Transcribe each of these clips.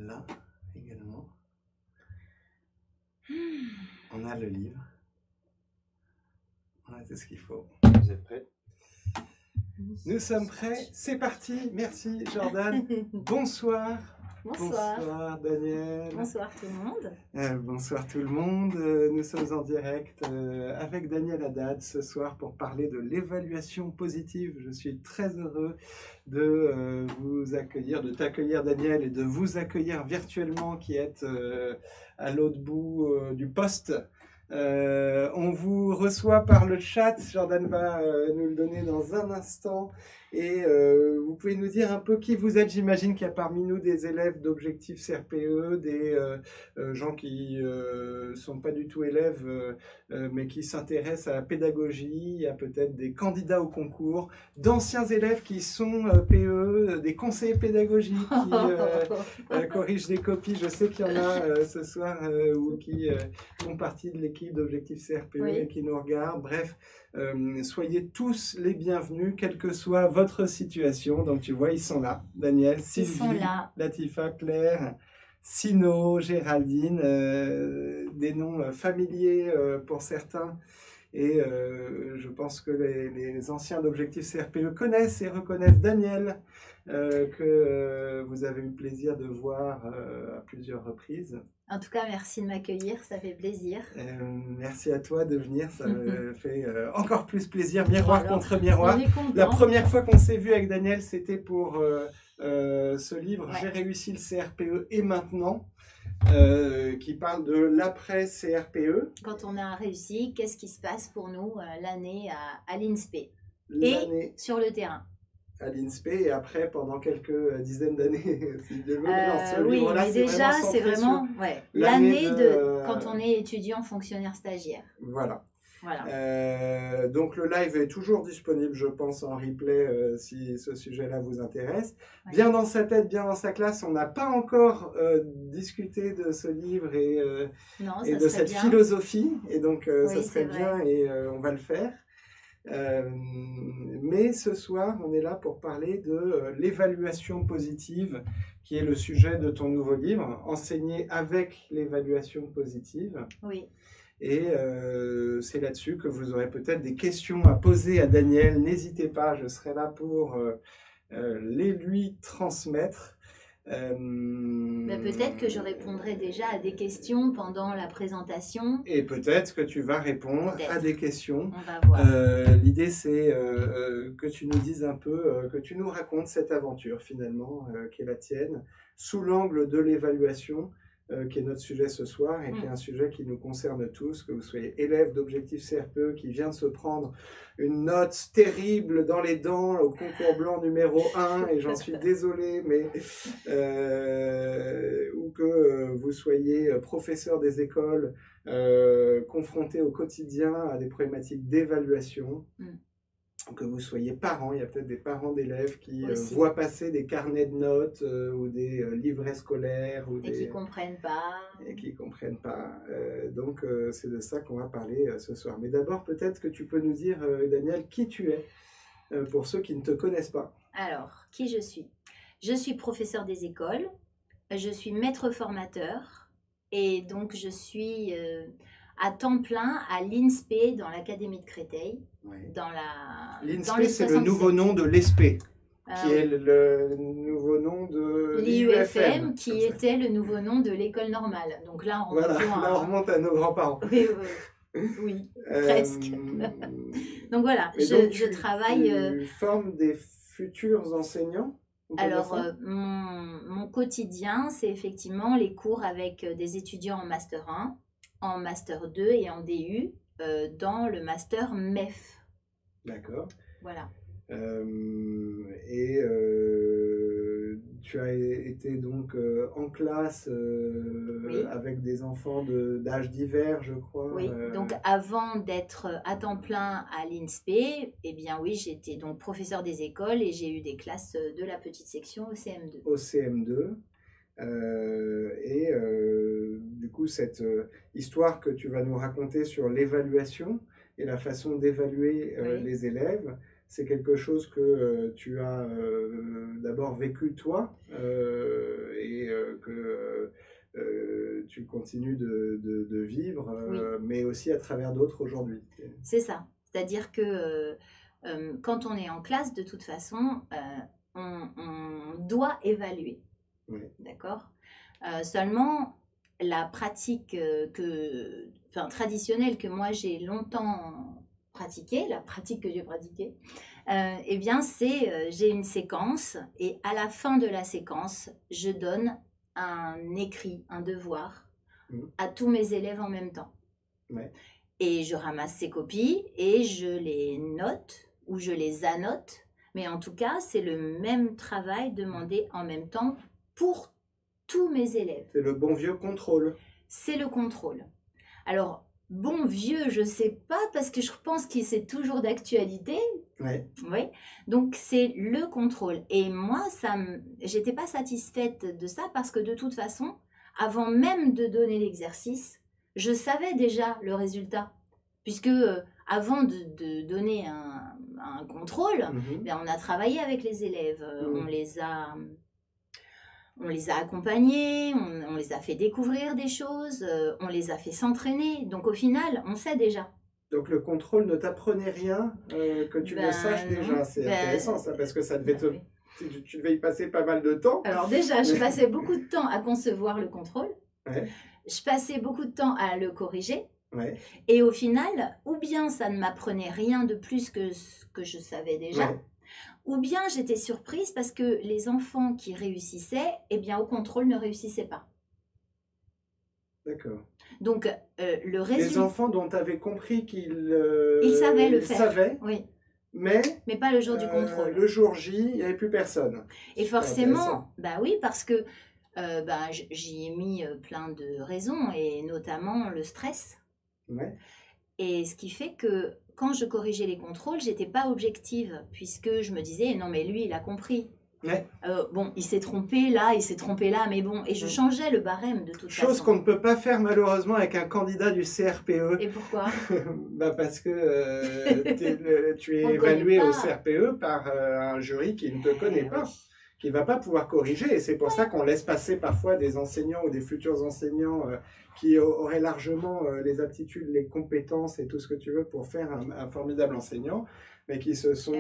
là également. On a le livre. On a tout ce qu'il faut. Vous êtes prêts? Nous sommes prêts. C'est parti. Merci Jordan. Bonsoir. Bonsoir. Bonsoir Daniel. Bonsoir tout le monde. Bonsoir tout le monde. Nous sommes en direct avec Daniel Haddad ce soir pour parler de l'évaluation positive. Je suis très heureux de vous accueillir, de t'accueillir Daniel et de vous accueillir virtuellement qui êtes à l'autre bout du poste. On vous reçoit par le chat, Jordan va nous le donner dans un instant et vous pouvez nous dire un peu qui vous êtes. J'imagine qu'il y a parmi nous des élèves d'objectifs CRPE, des gens qui sont pas du tout élèves mais qui s'intéressent à la pédagogie. Il y a peut-être des candidats au concours, d'anciens élèves qui sont PE, des conseillers pédagogiques qui corrigent des copies. Je sais qu'il y en a ce soir ou qui font partie de l'équipe d'objectifs CRPE et qui nous regardent. Bref, soyez tous les bienvenus, quelle que soit votre situation. Donc tu vois, ils sont là. Daniel, Sylvie, Latifa, Claire, Sino, Géraldine, des noms familiers pour certains. Et je pense que les anciens d'objectifs CRPE connaissent et reconnaissent Daniel, que vous avez eu le plaisir de voir à plusieurs reprises. En tout cas, merci de m'accueillir, ça fait plaisir. Merci à toi de venir, ça me fait encore plus plaisir. Miroir contre miroir. La première fois qu'on s'est vu avec Daniel, c'était pour ce livre J'ai réussi le CRPE et maintenant, qui parle de l'après-CRPE. Quand on a réussi, qu'est-ce qui se passe pour nous l'année à l'INSPE et sur le terrain? À l'INSPE et après pendant quelques dizaines d'années. Oui, mais déjà c'est vraiment l'année de quand on est étudiant, fonctionnaire, stagiaire. Voilà. Donc le live est toujours disponible, je pense, en replay si ce sujet-là vous intéresse. Bien dans sa tête, bien dans sa classe, on n'a pas encore discuté de ce livre et de cette philosophie. Et donc ça serait bien et on va le faire. Mais ce soir, on est là pour parler de l'évaluation positive, qui est le sujet de ton nouveau livre, Enseigner avec l'évaluation positive. Oui. Et c'est là-dessus que vous aurez peut-être des questions à poser à Daniel. N'hésitez pas, je serai là pour les lui transmettre. Peut-être que je répondrai déjà à des questions pendant la présentation. Et peut-être que tu vas répondre à des questions. On va voir. L'idée, c'est que tu nous dises un peu, que tu nous racontes cette aventure finalement, qui est la tienne, sous l'angle de l'évaluation, qui est notre sujet ce soir et qui est un sujet qui nous concerne tous, que vous soyez élève d'objectifs CRPE qui vient de se prendre une note terrible dans les dents au concours blanc numéro 1 et j'en suis désolé, mais ou que vous soyez professeur des écoles confronté au quotidien à des problématiques d'évaluation. Que vous soyez parents, il y a peut-être des parents d'élèves qui voient passer des carnets de notes ou des livrets scolaires. Et qui ne comprennent pas. Et qui ne comprennent pas. Donc, c'est de ça qu'on va parler ce soir. Mais d'abord, peut-être que tu peux nous dire, Daniel, qui tu es, pour ceux qui ne te connaissent pas. Alors, qui je suis? Je suis professeur des écoles, je suis maître formateur, et donc je suis... à temps plein à l'INSPE dans l'Académie de Créteil. L'INSPE, c'est le nouveau nom de l'ESPE, qui est le nouveau nom de l'IUFM, qui était le nouveau nom de l'école normale. Donc là, on remonte à nos grands-parents. Oui, presque. Donc voilà, je travaille... Tu formes des futurs enseignants? Alors, mon quotidien, c'est effectivement les cours avec des étudiants en Master 1, en Master 2 et en DU dans le Master MEF. D'accord. Voilà. Et tu as été donc en classe avec des enfants d'âge divers, je crois. Oui, donc avant d'être à temps plein à l'INSPE, eh bien oui, j'étais donc professeur des écoles et j'ai eu des classes de la petite section au CM2. Au CM2. Du coup, cette histoire que tu vas nous raconter sur l'évaluation et la façon d'évaluer les élèves, c'est quelque chose que tu as d'abord vécu toi et que tu continues de vivre, Oui. mais aussi à travers d'autres aujourd'hui. C'est ça. C'est-à-dire que quand on est en classe, de toute façon, on doit évaluer. Oui. D'accord? Seulement, la pratique traditionnelle que moi j'ai longtemps pratiquée, la pratique que j'ai pratiquée, eh bien c'est j'ai une séquence et à la fin de la séquence, je donne un écrit, un devoir à tous mes élèves en même temps. Ouais. Et je ramasse ces copies et je les note ou je les annote. Mais en tout cas, c'est le même travail demandé en même temps pour tous mes élèves. C'est le bon vieux contrôle. C'est le contrôle. Alors, bon vieux, je ne sais pas parce que je pense que c'est toujours d'actualité. Ouais. Oui. Donc, c'est le contrôle. Et moi, j'étais pas satisfaite de ça parce que de toute façon, avant même de donner l'exercice, je savais déjà le résultat. Puisque avant de donner un contrôle, on a travaillé avec les élèves, on les a accompagnés, on les a fait découvrir des choses, on les a fait s'entraîner. Donc au final, on sait déjà. Donc le contrôle ne t'apprenait rien que tu le saches déjà. C'est intéressant ça, parce que ça devait oui. Tu devais y passer pas mal de temps. Alors déjà, je passais beaucoup de temps à concevoir le contrôle. Ouais. Je passais beaucoup de temps à le corriger. Ouais. Et au final, ou bien ça ne m'apprenait rien de plus que ce que je savais déjà, ou bien j'étais surprise parce que les enfants qui réussissaient, eh bien au contrôle ne réussissaient pas. D'accord. Donc le résultat... Les enfants dont tu avais compris qu'ils savaient le faire. Savaient, oui. Mais pas le jour du contrôle. Le jour J, il n'y avait plus personne. Et forcément, bah oui, parce que j'y ai mis plein de raisons, et notamment le stress. Ouais. Et ce qui fait que quand je corrigeais les contrôles, j'étais pas objective, puisque je me disais, non mais lui, il a compris. Ouais. Bon, il s'est trompé là, mais bon, et je changeais le barème de toute façon. Chose qu'on ne peut pas faire malheureusement avec un candidat du CRPE. Et pourquoi? Parce que tu es évalué au CRPE par un jury qui ne te connaît pas. Oui. Qui ne va pas pouvoir corriger, et c'est pour ça qu'on laisse passer parfois des enseignants ou des futurs enseignants qui auraient largement les aptitudes, les compétences et tout ce que tu veux pour faire un formidable enseignant, mais qui se sont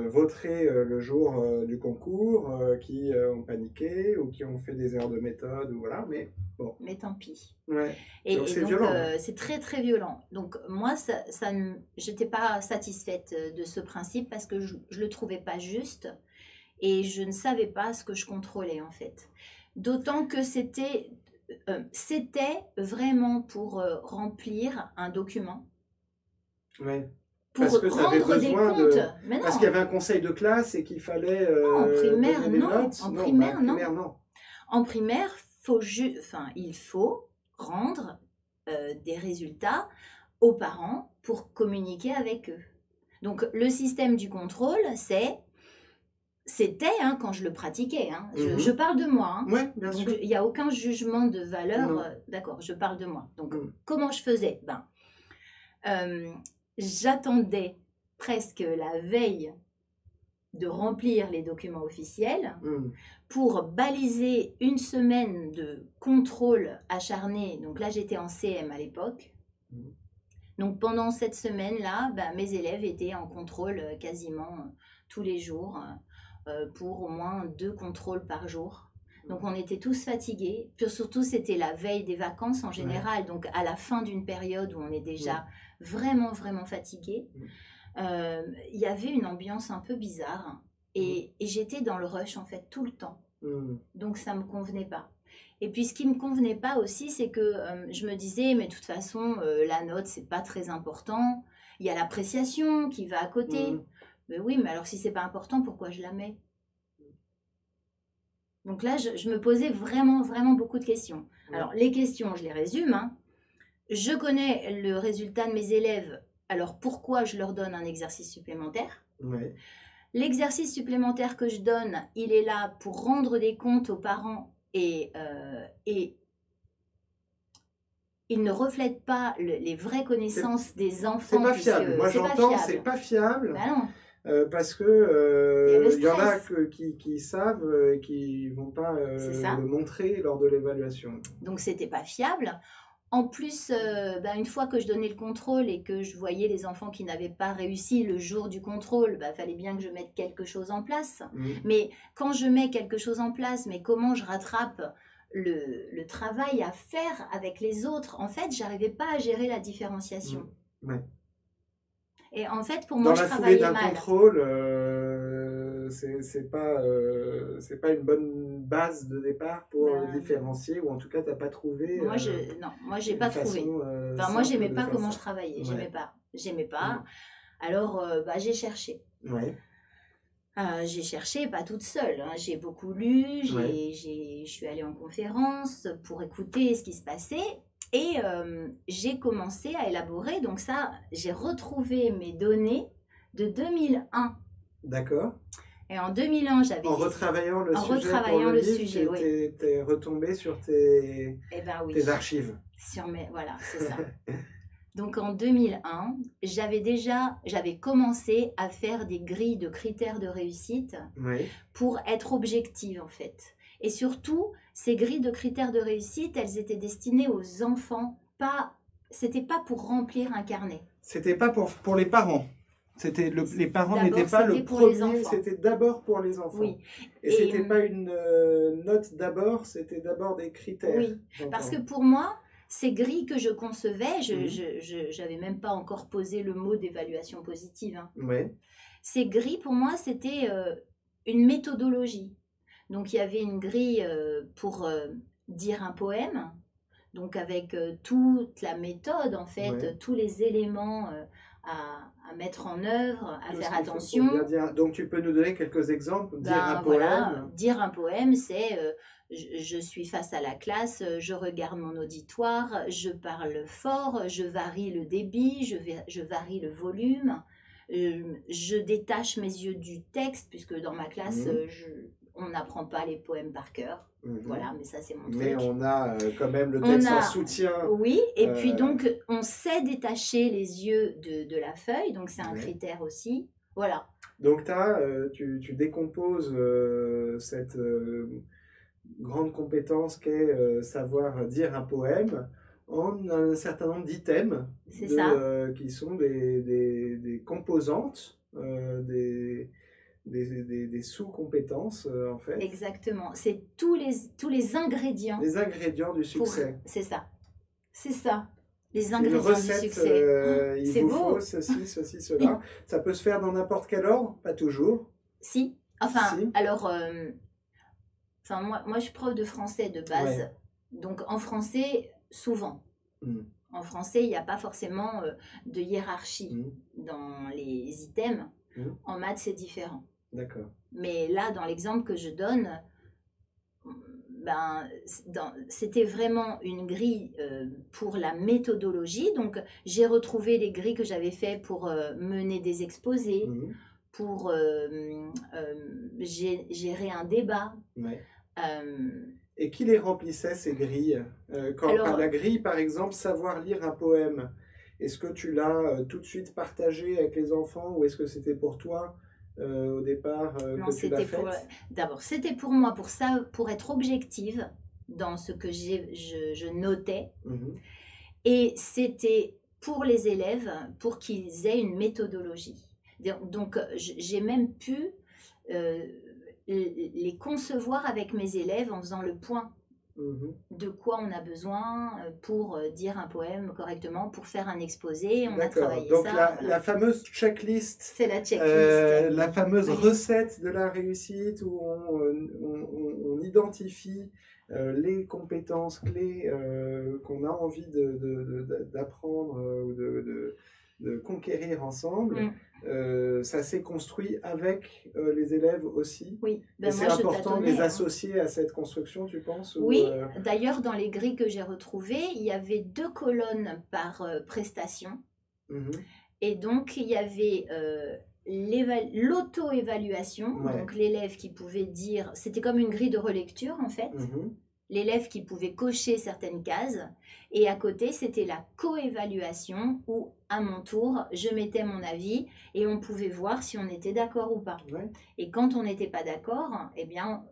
vautrés le jour du concours, qui ont paniqué ou qui ont fait des erreurs de méthode, ou voilà, mais bon. Mais tant pis. Ouais. Donc c'est violent. C'est très très violent. Donc moi, j'étais pas satisfaite de ce principe parce que je le trouvais pas juste. Et je ne savais pas ce que je contrôlais en fait. D'autant que c'était vraiment pour remplir un document. Ouais. Pour rendre des comptes. Mais non. Parce qu'il y avait un conseil de classe et qu'il fallait en primaire, donner des non. notes. En primaire, non. En primaire, il faut rendre des résultats aux parents pour communiquer avec eux. Donc le système du contrôle, c'était quand je le pratiquais. Je parle de moi. Oui, bien sûr. Il n'y a aucun jugement de valeur. D'accord, je parle de moi. Donc, comment je faisais? J'attendais presque la veille de remplir les documents officiels pour baliser une semaine de contrôle acharné. Donc là, j'étais en CM à l'époque. Donc, pendant cette semaine-là, mes élèves étaient en contrôle quasiment tous les jours. Pour au moins 2 contrôles par jour. Donc on était tous fatigués. Puis surtout c'était la veille des vacances en général, donc à la fin d'une période où on est déjà vraiment vraiment fatigué. Il y avait une ambiance un peu bizarre et j'étais dans le rush en fait tout le temps. Donc ça me convenait pas. Et puis ce qui me convenait pas aussi, c'est que je me disais mais de toute façon la note c'est pas très important. Il y a l'appréciation qui va à côté. Mais oui, mais alors si c'est pas important, pourquoi je la mets? Donc là, je me posais vraiment, vraiment beaucoup de questions. Alors, les questions, je les résume. Je connais le résultat de mes élèves, alors pourquoi je leur donne un exercice supplémentaire? L'exercice supplémentaire que je donne, il est là pour rendre des comptes aux parents et il ne reflète pas les vraies connaissances des enfants. C'est pas fiable. Moi, j'entends, c'est pas fiable. Non. Parce que Il y a le il y en a stress. qui savent et qui vont pas C'est ça. le montrer lors de l'évaluation. Donc, c'était pas fiable. En plus, une fois que je donnais le contrôle et que je voyais les enfants qui n'avaient pas réussi le jour du contrôle, fallait bien que je mette quelque chose en place. Mais quand je mets quelque chose en place, mais comment je rattrape le travail à faire avec les autres? En fait, j'arrivais pas à gérer la différenciation. Ouais. Et en fait, pour moi, Dans je la foulée travaillais d'un mal. contrôle, c'est pas une bonne base de départ pour différencier, ou en tout cas, tu n'as pas trouvé Moi, j'ai pas trouvé. Moi, j'aimais pas comment je travaillais. Ouais. J'aimais pas. Alors, j'ai cherché. Ouais. J'ai cherché, pas toute seule, hein. J'ai beaucoup lu, je suis allée en conférence pour écouter ce qui se passait et j'ai commencé à élaborer. Donc ça, j'ai retrouvé mes données de 2001. D'accord. Et en 2001, j'avais En retravaillant le sujet pour le livre, tu es retombé sur tes archives. Voilà, c'est ça. Donc en 2001, j'avais commencé à faire des grilles de critères de réussite pour être objective en fait. Et surtout, ces grilles de critères de réussite, elles étaient destinées aux enfants, c'était pas pour remplir un carnet. C'était pas pour les parents. Les parents n'étaient pas le premier, c'était d'abord pour les enfants. Oui. Et c'était pas une note d'abord, c'était d'abord des critères. Oui, parce que pour moi, ces grilles que je concevais, je n'avais même pas encore posé le mot d'évaluation positive. Hein. Ouais. Ces grilles, pour moi, c'était une méthodologie. Donc, il y avait une grille pour dire un poème, donc avec toute la méthode, en fait, tous les éléments à mettre en œuvre, à faire attention. Donc, tu peux nous donner quelques exemples? Dire un poème, c'est... je suis face à la classe, je regarde mon auditoire, je parle fort, je varie le débit, je varie le volume, je détache mes yeux du texte, puisque dans ma classe, on n'apprend pas les poèmes par cœur. Voilà, mais ça c'est mon truc. Mais on a quand même le texte en soutien. Oui, et puis donc on sait détacher les yeux de la feuille, donc c'est un critère aussi. Voilà. Donc tu décomposes cette grande compétence qu'est savoir dire un poème en un certain nombre d'items qui sont des composantes, des sous-compétences en fait. Exactement, c'est tous les ingrédients. Les ingrédients du succès. C'est ça. Les ingrédients du succès. Il vous faut ceci, cela. Oui. Ça peut se faire dans n'importe quel ordre, pas toujours. Si. Alors, moi je suis prof de français de base. Ouais. Donc en français, souvent. En français, il n'y a pas forcément de hiérarchie dans les items. En maths, c'est différent. D'accord. Mais là, dans l'exemple que je donne, c'était vraiment une grille pour la méthodologie. Donc, j'ai retrouvé les grilles que j'avais faites pour mener des exposés, pour gérer un débat. Ouais. Et qui les remplissait, ces grilles? Par la grille, par exemple, savoir lire un poème, est-ce que tu l'as tout de suite partagé avec les enfants ou est-ce que c'était pour toi au départ que tu l'as fait? D'abord, c'était pour moi, pour être objective dans ce que je notais. Et c'était pour les élèves, pour qu'ils aient une méthodologie. Donc, j'ai même pu les concevoir avec mes élèves en faisant le point. De quoi on a besoin pour dire un poème correctement, pour faire un exposé. On a travaillé donc ça. La fameuse checklist. C'est la checklist. La fameuse recette de la réussite où on identifie les compétences clés qu'on a envie d'apprendre ou de conquérir ensemble. Ça s'est construit avec les élèves aussi. Oui. Et c'est important de les associer à cette construction, tu penses? Oui, d'ailleurs, dans les grilles que j'ai retrouvées, il y avait 2 colonnes par prestation. Et donc, il y avait l'auto-évaluation, donc l'élève qui pouvait dire... C'était comme une grille de relecture, en fait. l'élève qui pouvait cocher certaines cases. Et à côté, c'était la co-évaluation où, à mon tour, je mettais mon avis et on pouvait voir si on était d'accord ou pas. Ouais. Et quand on n'était pas d'accord, eh bien,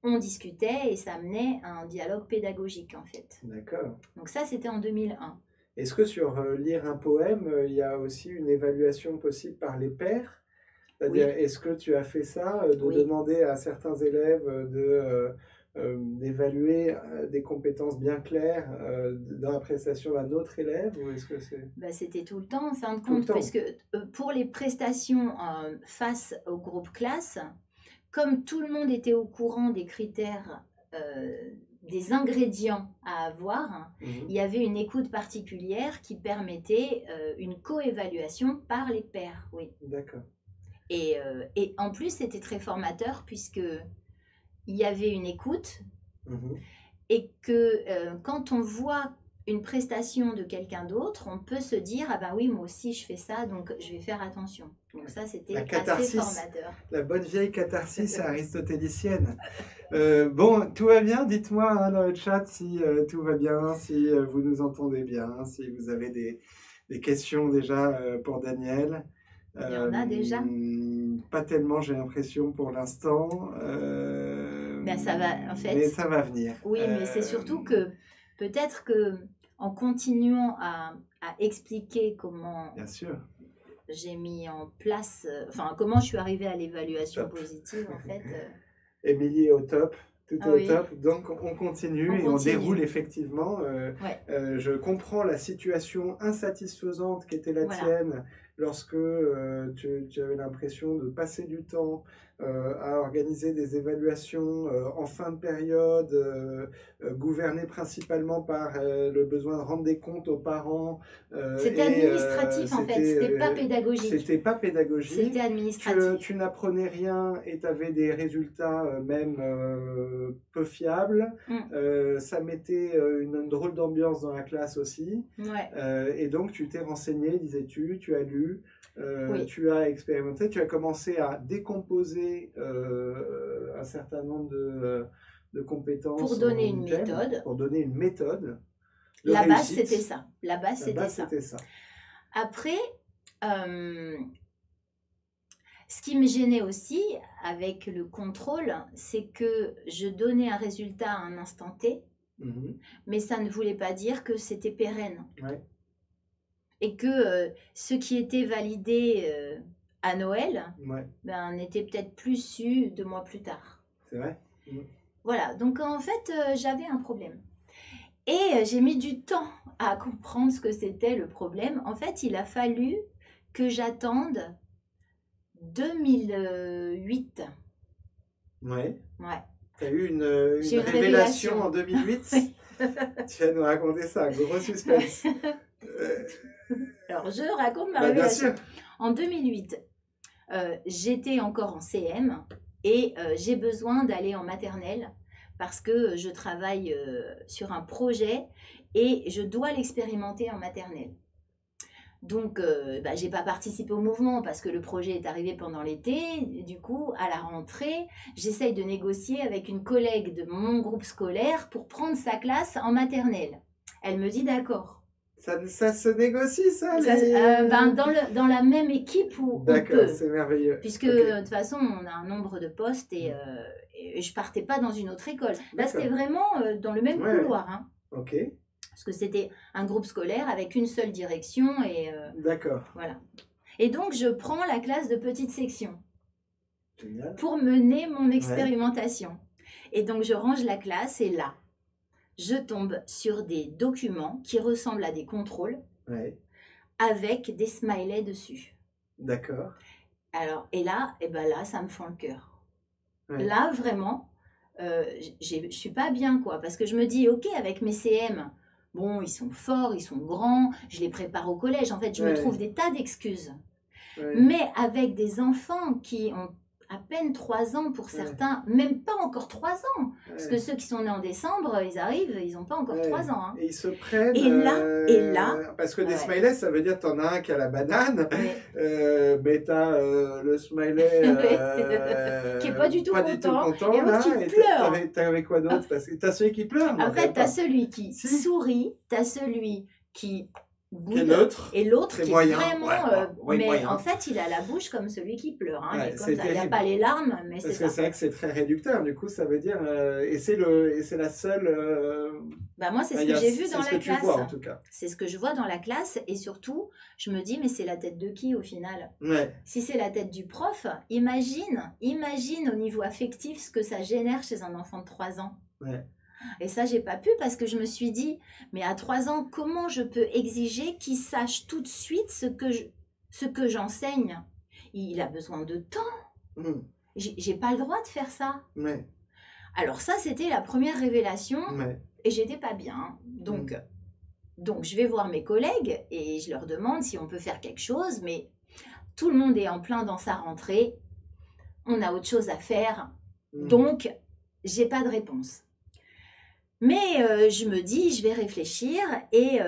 on discutait et ça menait à un dialogue pédagogique, en fait. D'accord. Donc ça, c'était en 2001. Est-ce que sur lire un poème, il y a aussi une évaluation possible par les pairs? C'est-à-dire, Oui. est-ce que tu as fait ça, de Oui. demander à certains élèves d'évaluer des compétences bien claires dans la prestation d'un autre élève, ou est-ce que c'est... Bah, c'était tout le temps, en fin de Tout le compte, temps. parce que pour les prestations face au groupe classe, comme tout le monde était au courant des critères, des ingrédients à avoir, il y avait une écoute particulière qui permettait une co-évaluation par les pairs, oui. D'accord. Et en plus, c'était très formateur puisque il y avait une écoute et que quand on voit une prestation de quelqu'un d'autre, on peut se dire « Ah ben oui, moi aussi je fais ça, donc je vais faire attention ». Donc ça, c'était assez formateur. La bonne vieille catharsis aristotélicienne. Bon, tout va bien? Dites-moi hein, dans le chat si tout va bien, si vous nous entendez bien, si vous avez des questions déjà pour Daniel. Il y en a déjà? Pas tellement, j'ai l'impression, pour l'instant. Ben, ça va, en fait. Mais ça va venir. Oui, mais c'est surtout que peut-être qu'en continuant à expliquer comment Bien sûr. j'ai mis en place, enfin, comment je suis arrivée à l'évaluation positive, en fait. Émilie est au top. Tout est au oui. top. Donc, on continue et on déroule effectivement. Je comprends la situation insatisfaisante qui était la tienne lorsque tu avais l'impression de passer du temps à organiser des évaluations en fin de période, gouvernées principalement par le besoin de rendre des comptes aux parents. C'était administratif en fait, c'était pas pédagogique. C'était pas pédagogique. C'était administratif. Tu n'apprenais rien et tu avais des résultats même peu fiables. Ça mettait une drôle d'ambiance dans la classe aussi. Et donc tu t'es renseigné, disais-tu, tu as lu. Tu as expérimenté, tu as commencé à décomposer un certain nombre de compétences. Pour donner une méthode. Pour donner une méthode. La base, c'était ça. La base, c'était ça. Après, ce qui me gênait aussi avec le contrôle, c'est que je donnais un résultat à un instant T, mais ça ne voulait pas dire que c'était pérenne. Et que ce qui était validé à Noël n'était peut-être plus su 2 mois plus tard. C'est vrai. Voilà, donc en fait, j'avais un problème. Et j'ai mis du temps à comprendre ce que c'était le problème. En fait, il a fallu que j'attende 2008. Ouais. Tu as eu une révélation en 2008 Tu vas nous raconter ça, gros suspense. Alors, je raconte ma révélation. En 2008, j'étais encore en CM et j'ai besoin d'aller en maternelle parce que je travaille sur un projet et je dois l'expérimenter en maternelle. Donc, je n'ai pas participé au mouvement parce que le projet est arrivé pendant l'été. Du coup, à la rentrée, j'essaye de négocier avec une collègue de mon groupe scolaire pour prendre sa classe en maternelle. Elle me dit d'accord. Ça se négocie, ça, dans la même équipe où on peut. D'accord, c'est merveilleux. Puisque, de toute façon, on a un nombre de postes et je ne partais pas dans une autre école. Là, c'était vraiment dans le même couloir. Hein. Ok. Parce que c'était un groupe scolaire avec une seule direction. D'accord. Voilà. Et donc, je prends la classe de petite section. Génial. Pour mener mon expérimentation. Et donc, je range la classe et là, je tombe sur des documents qui ressemblent à des contrôles avec des smileys dessus. D'accord. Alors, et là, ça me fend le cœur. Là, vraiment, je ne suis pas bien, quoi. Parce que je me dis, ok, avec mes CM, bon, ils sont forts, ils sont grands, je les prépare au collège. En fait, je me trouve des tas d'excuses. Mais avec des enfants qui ont à peine 3 ans pour Ouais. certains, même pas encore 3 ans. Parce que Ouais. ceux qui sont nés en décembre, ils arrivent, ils n'ont pas encore Ouais. 3 ans. Hein. Et ils se prennent. Et là, Parce que des ouais, smileys, ça veut dire t'en as un qui a la banane, ouais. mais t'as le smiley Qui est pas du tout pas du tout content, content et l'autre là. qui Et pleure. t'avais quoi d'autre? Parce que t'as celui qui pleure, non, En quand fait, même tu as pas. celui qui Si, sourit, tu as celui qui quel boude, autre? et l'autre C'est qui est moyen. vraiment... Ouais, ouais, mais moyen. en fait, il a la bouche comme celui qui pleure. Hein, Ouais, il est c'est comme ça. Il n'y a terrible. pas les larmes, mais c'est Parce que ça. c'est vrai que c'est très réducteur, du coup, ça veut dire. Et c'est la seule. Bah, moi, c'est ce Il y que a- j'ai vu c'est dans ce la que tu vois, en classe. tout cas. C'est ce que je vois dans la classe. Et surtout, je me dis, mais c'est la tête de qui au final? Ouais. Si c'est la tête du prof, imagine au niveau affectif ce que ça génère chez un enfant de 3 ans. Ouais. Et ça, j'ai pas pu parce que je me suis dit, mais à 3 ans, comment je peux exiger qu'il sache tout de suite ce que j'enseigne? Il a besoin de temps. Mmh. J'ai pas le droit de faire ça. Ouais. Alors ça, c'était la première révélation Ouais. et j'étais pas bien. Donc, je vais voir mes collègues et je leur demande si on peut faire quelque chose, mais tout le monde est en plein dans sa rentrée. On a autre chose à faire. Mmh. Donc, j'ai pas de réponse. Mais je me dis, je vais réfléchir et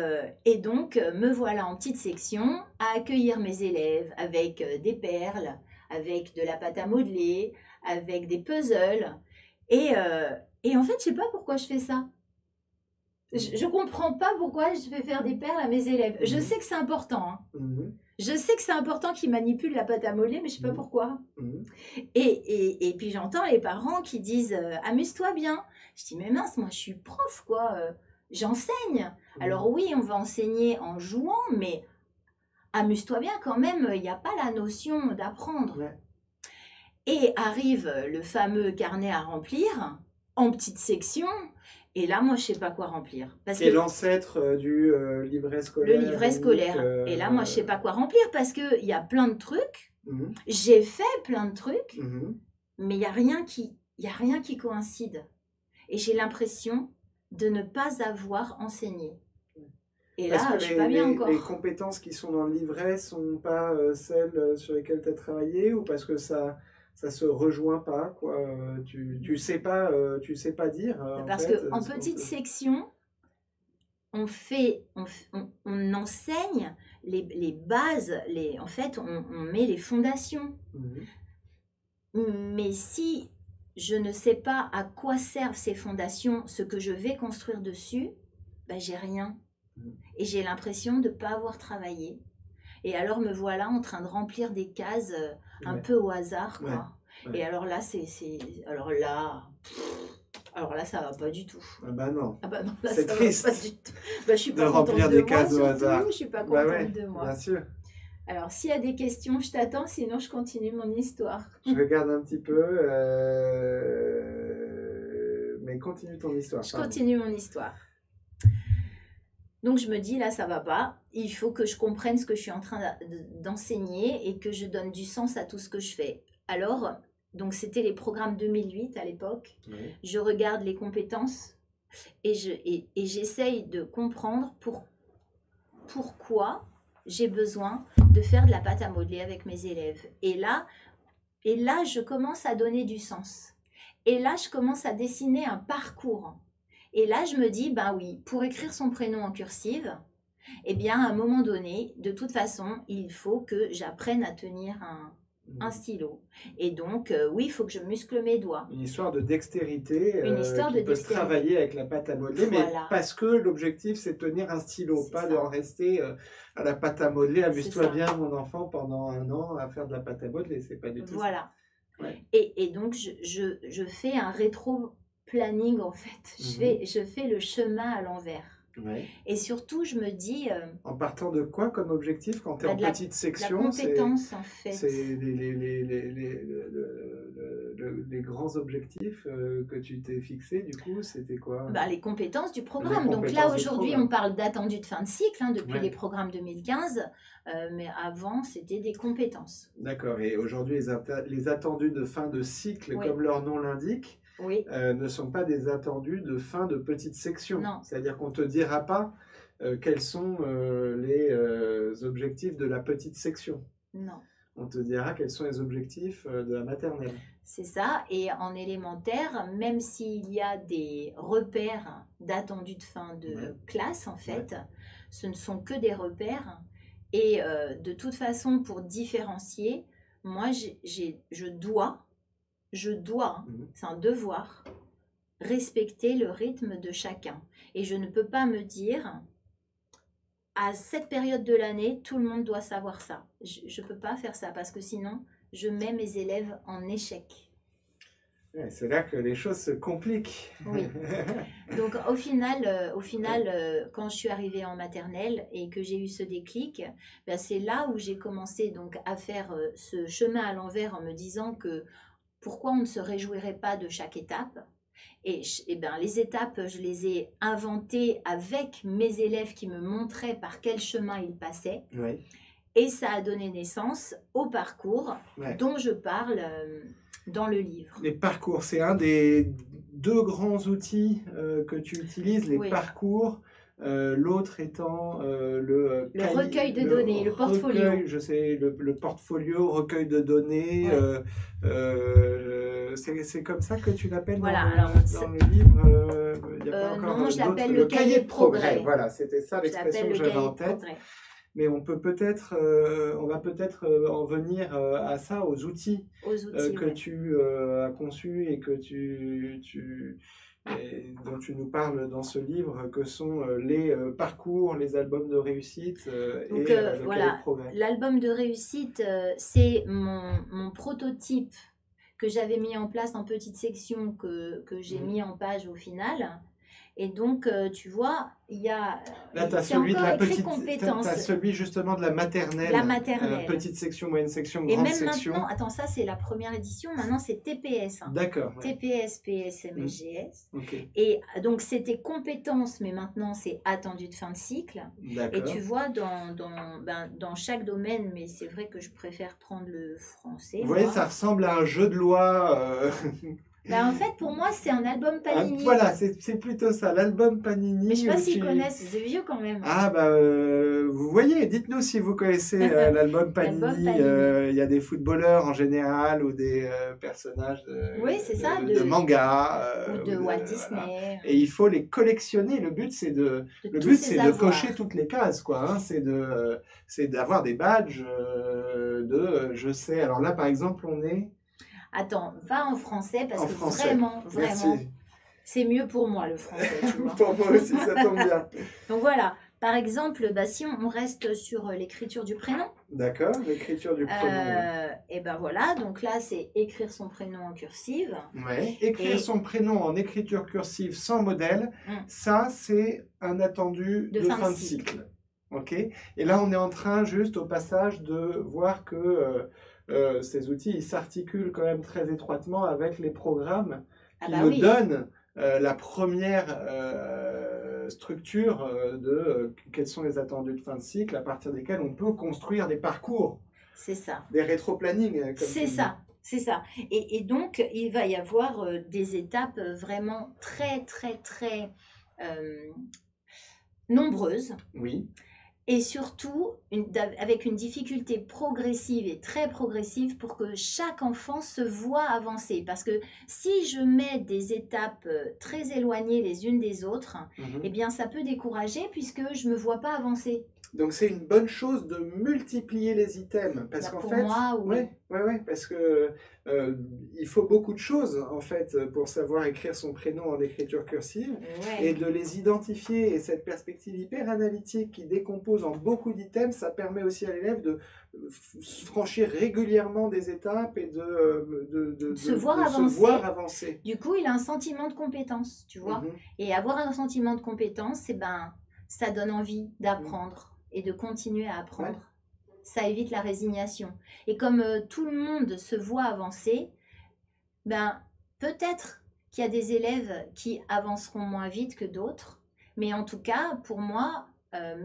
donc me voilà en petite section à accueillir mes élèves avec des perles, avec de la pâte à modeler, avec des puzzles. Et en fait, je sais pas pourquoi je fais ça. Je comprends pas pourquoi je fais faire des perles à mes élèves. Je sais que c'est important. Hein. Mmh. Je sais que c'est important qu'ils manipulent la pâte à modeler, mais je sais pas pourquoi. Mmh. Et puis j'entends les parents qui disent amuse-toi bien. Je dis mais mince, moi je suis prof quoi, j'enseigne. Alors oui, on va enseigner en jouant, mais amuse-toi bien quand même, il n'y a pas la notion d'apprendre. Ouais. Et arrive le fameux carnet à remplir en petite section. Et là, moi, je sais pas quoi remplir. Parce Et que l'ancêtre du livret scolaire. le livret scolaire. Et là, moi, je sais pas quoi remplir parce qu'il y a plein de trucs. Mmh. J'ai fait plein de trucs, Mmh. mais il n'y a rien qui coïncide. Et j'ai l'impression de ne pas avoir enseigné. Et Parce là, que je suis pas bien encore. les compétences qui sont dans le livret sont pas celles sur lesquelles tu as travaillé, ou parce que ça se rejoint pas, quoi. Tu sais pas dire. Parce en fait, qu'en ce qu'on petite peut. section, on enseigne les bases, en fait, on met les fondations. Mhm. Mais si je ne sais pas à quoi servent ces fondations, ce que je vais construire dessus, ben, j'ai rien. Et j'ai l'impression de ne pas avoir travaillé. Et alors me voilà en train de remplir des cases un peu au hasard, quoi. Ouais. Et alors là, alors là, ça va pas du tout. Ah bah non. Ah bah non, là, C'est ça triste va pas du tout. Bah, je suis de pas remplir contente des de cases moi, au surtout. hasard. Je suis pas Bah contente ouais, de moi. bien sûr. Alors, s'il y a des questions, je t'attends, sinon je continue mon histoire. Je regarde un petit peu, mais continue ton histoire. Je pardon. continue mon histoire. Donc je me dis, là, ça va pas. Il faut que je comprenne ce que je suis en train d'enseigner et que je donne du sens à tout ce que je fais. Alors, donc c'était les programmes 2008 à l'époque. Oui. Je regarde les compétences et j'essaye de comprendre pourquoi j'ai besoin de faire de la pâte à modeler avec mes élèves. Et là, je commence à donner du sens. Et là, je commence à dessiner un parcours. Et là, je me dis, ben oui, pour écrire son prénom en cursive, eh bien, à un moment donné, de toute façon, il faut que j'apprenne à tenir un stylo. Et donc, oui, il faut que je muscle mes doigts. Une histoire de dextérité Une histoire qui de peut se dextérité. travailler avec la pâte à modeler, mais Voilà. parce que l'objectif, c'est de tenir un stylo, C'est pas ça. d'en rester à la pâte à modeler. Amuse-toi ça. bien, mon enfant, pendant 1 an à faire de la pâte à modeler. C'est pas du tout Voilà. ça. Ouais. Et donc, je fais un rétro-planning, en fait. Je fais le chemin à l'envers. Ouais. Et surtout, je me dis... En partant de quoi comme objectif quand tu es en petite la section? compétence, en fait. C'est les grands objectifs que tu t'es fixés, du coup, c'était quoi? Bah, les compétences du programme. Les Donc compétences là, du aujourd'hui, programme. on parle d'attendu de fin de cycle, hein, depuis Ouais. les programmes 2015. Mais avant, c'était des compétences. D'accord. Et aujourd'hui, les attendus de fin de cycle, Oui. comme leur nom l'indique, Oui, ne sont pas des attendus de fin de petite section. Non. C'est-à-dire qu'on ne te dira pas quels sont les objectifs de la petite section. non. on te dira quels sont les objectifs de la maternelle. C'est ça. Et en élémentaire, même s'il y a des repères d'attendus de fin de classe, en fait, ce ne sont que des repères. Et de toute façon, pour différencier, moi, je dois, c'est un devoir, respecter le rythme de chacun. Et je ne peux pas me dire, à cette période de l'année, tout le monde doit savoir ça. Je ne peux pas faire ça parce que sinon, je mets mes élèves en échec. Ouais, c'est là que les choses se compliquent. Oui. Donc au final, quand je suis arrivée en maternelle et que j'ai eu ce déclic, ben, c'est là où j'ai commencé donc à faire ce chemin à l'envers en me disant que pourquoi on ne se réjouirait pas de chaque étape. Et ben, les étapes, je les ai inventées avec mes élèves qui me montraient par quel chemin ils passaient. Oui. Et ça a donné naissance au parcours dont je parle dans le livre. Les parcours, c'est un des deux grands outils que tu utilises, les parcours. L'autre étant le recueil de données, le portfolio. Je sais, le portfolio, recueil de données. C'est comme ça que tu l'appelles dans le livre. Y a pas encore non, je l'appelle le cahier de progrès. Voilà, c'était ça l'expression que j'avais en tête. Mais on va peut-être en venir à ça, aux outils que tu as conçus et que dont tu nous parles dans ce livre, que sont les parcours, les albums de réussite Donc, et le cahier de progrès. L'album de réussite, c'est mon prototype que j'avais mis en place en petite section que j'ai mis en page au final. Et donc, tu vois, il y a... Là, tu as celui de la petite... Tu as celui justement de la maternelle. La maternelle. Petite section, moyenne section, et grande même section. Maintenant, attends, ça c'est la première édition, maintenant c'est TPS. Hein. D'accord. TPS, PS, MSGS. Okay. Et donc c'était compétences, mais maintenant c'est attendu de fin de cycle. Et tu vois, dans chaque domaine, mais c'est vrai que je préfère prendre le français. Vous voyez, ça ressemble à un jeu de loi... Ben, en fait, pour moi, c'est un album Panini. Voilà, c'est plutôt ça, l'album Panini. Mais je ne sais pas s'ils connaissent, c'est vieux quand même. Ah, bah, vous voyez, dites-nous si vous connaissez l'album Panini. Il y a des footballeurs en général ou des personnages de manga. Ou de Walt Disney. Voilà. Et il faut les collectionner. Le but, c'est de cocher toutes les cases, quoi. Hein. C'est d'avoir des badges je sais. Alors là, par exemple, on est... Attends, va en français parce que vraiment, c'est mieux pour moi le français. Tu vois. Pour moi aussi, ça tombe bien. Donc voilà, par exemple, si on reste sur l'écriture du prénom. D'accord, l'écriture du prénom. Et ben voilà, donc là c'est écrire son prénom en cursive. Ouais, écrire son prénom en écriture cursive sans modèle, ça c'est un attendu de fin de cycle. Ok. Et là on est en train juste au passage de voir que ces outils ils s'articulent quand même très étroitement avec les programmes qui nous donnent la première structure de quels sont les attendus de fin de cycle à partir desquels on peut construire des parcours. C'est ça. Des rétro-plannings. C'est ça. C'est ça. Et donc, il va y avoir des étapes vraiment très, très, très nombreuses. Oui. Et surtout, avec une difficulté progressive et très progressive pour que chaque enfant se voit avancer. Parce que si je mets des étapes très éloignées les unes des autres, eh bien ça peut décourager puisque je ne me vois pas avancer. Donc c'est une bonne chose de multiplier les items parce qu'en fait, parce que il faut beaucoup de choses en fait pour savoir écrire son prénom en écriture cursive et de les identifier, et cette perspective hyper analytique qui décompose en beaucoup d'items, ça permet aussi à l'élève de franchir régulièrement des étapes et de se voir avancer. Du coup, il a un sentiment de compétence, tu vois. Et avoir un sentiment de compétence, ça donne envie d'apprendre. Et de continuer à apprendre. Ça évite la résignation. Et comme tout le monde se voit avancer, peut-être qu'il y a des élèves qui avanceront moins vite que d'autres, mais en tout cas, pour moi,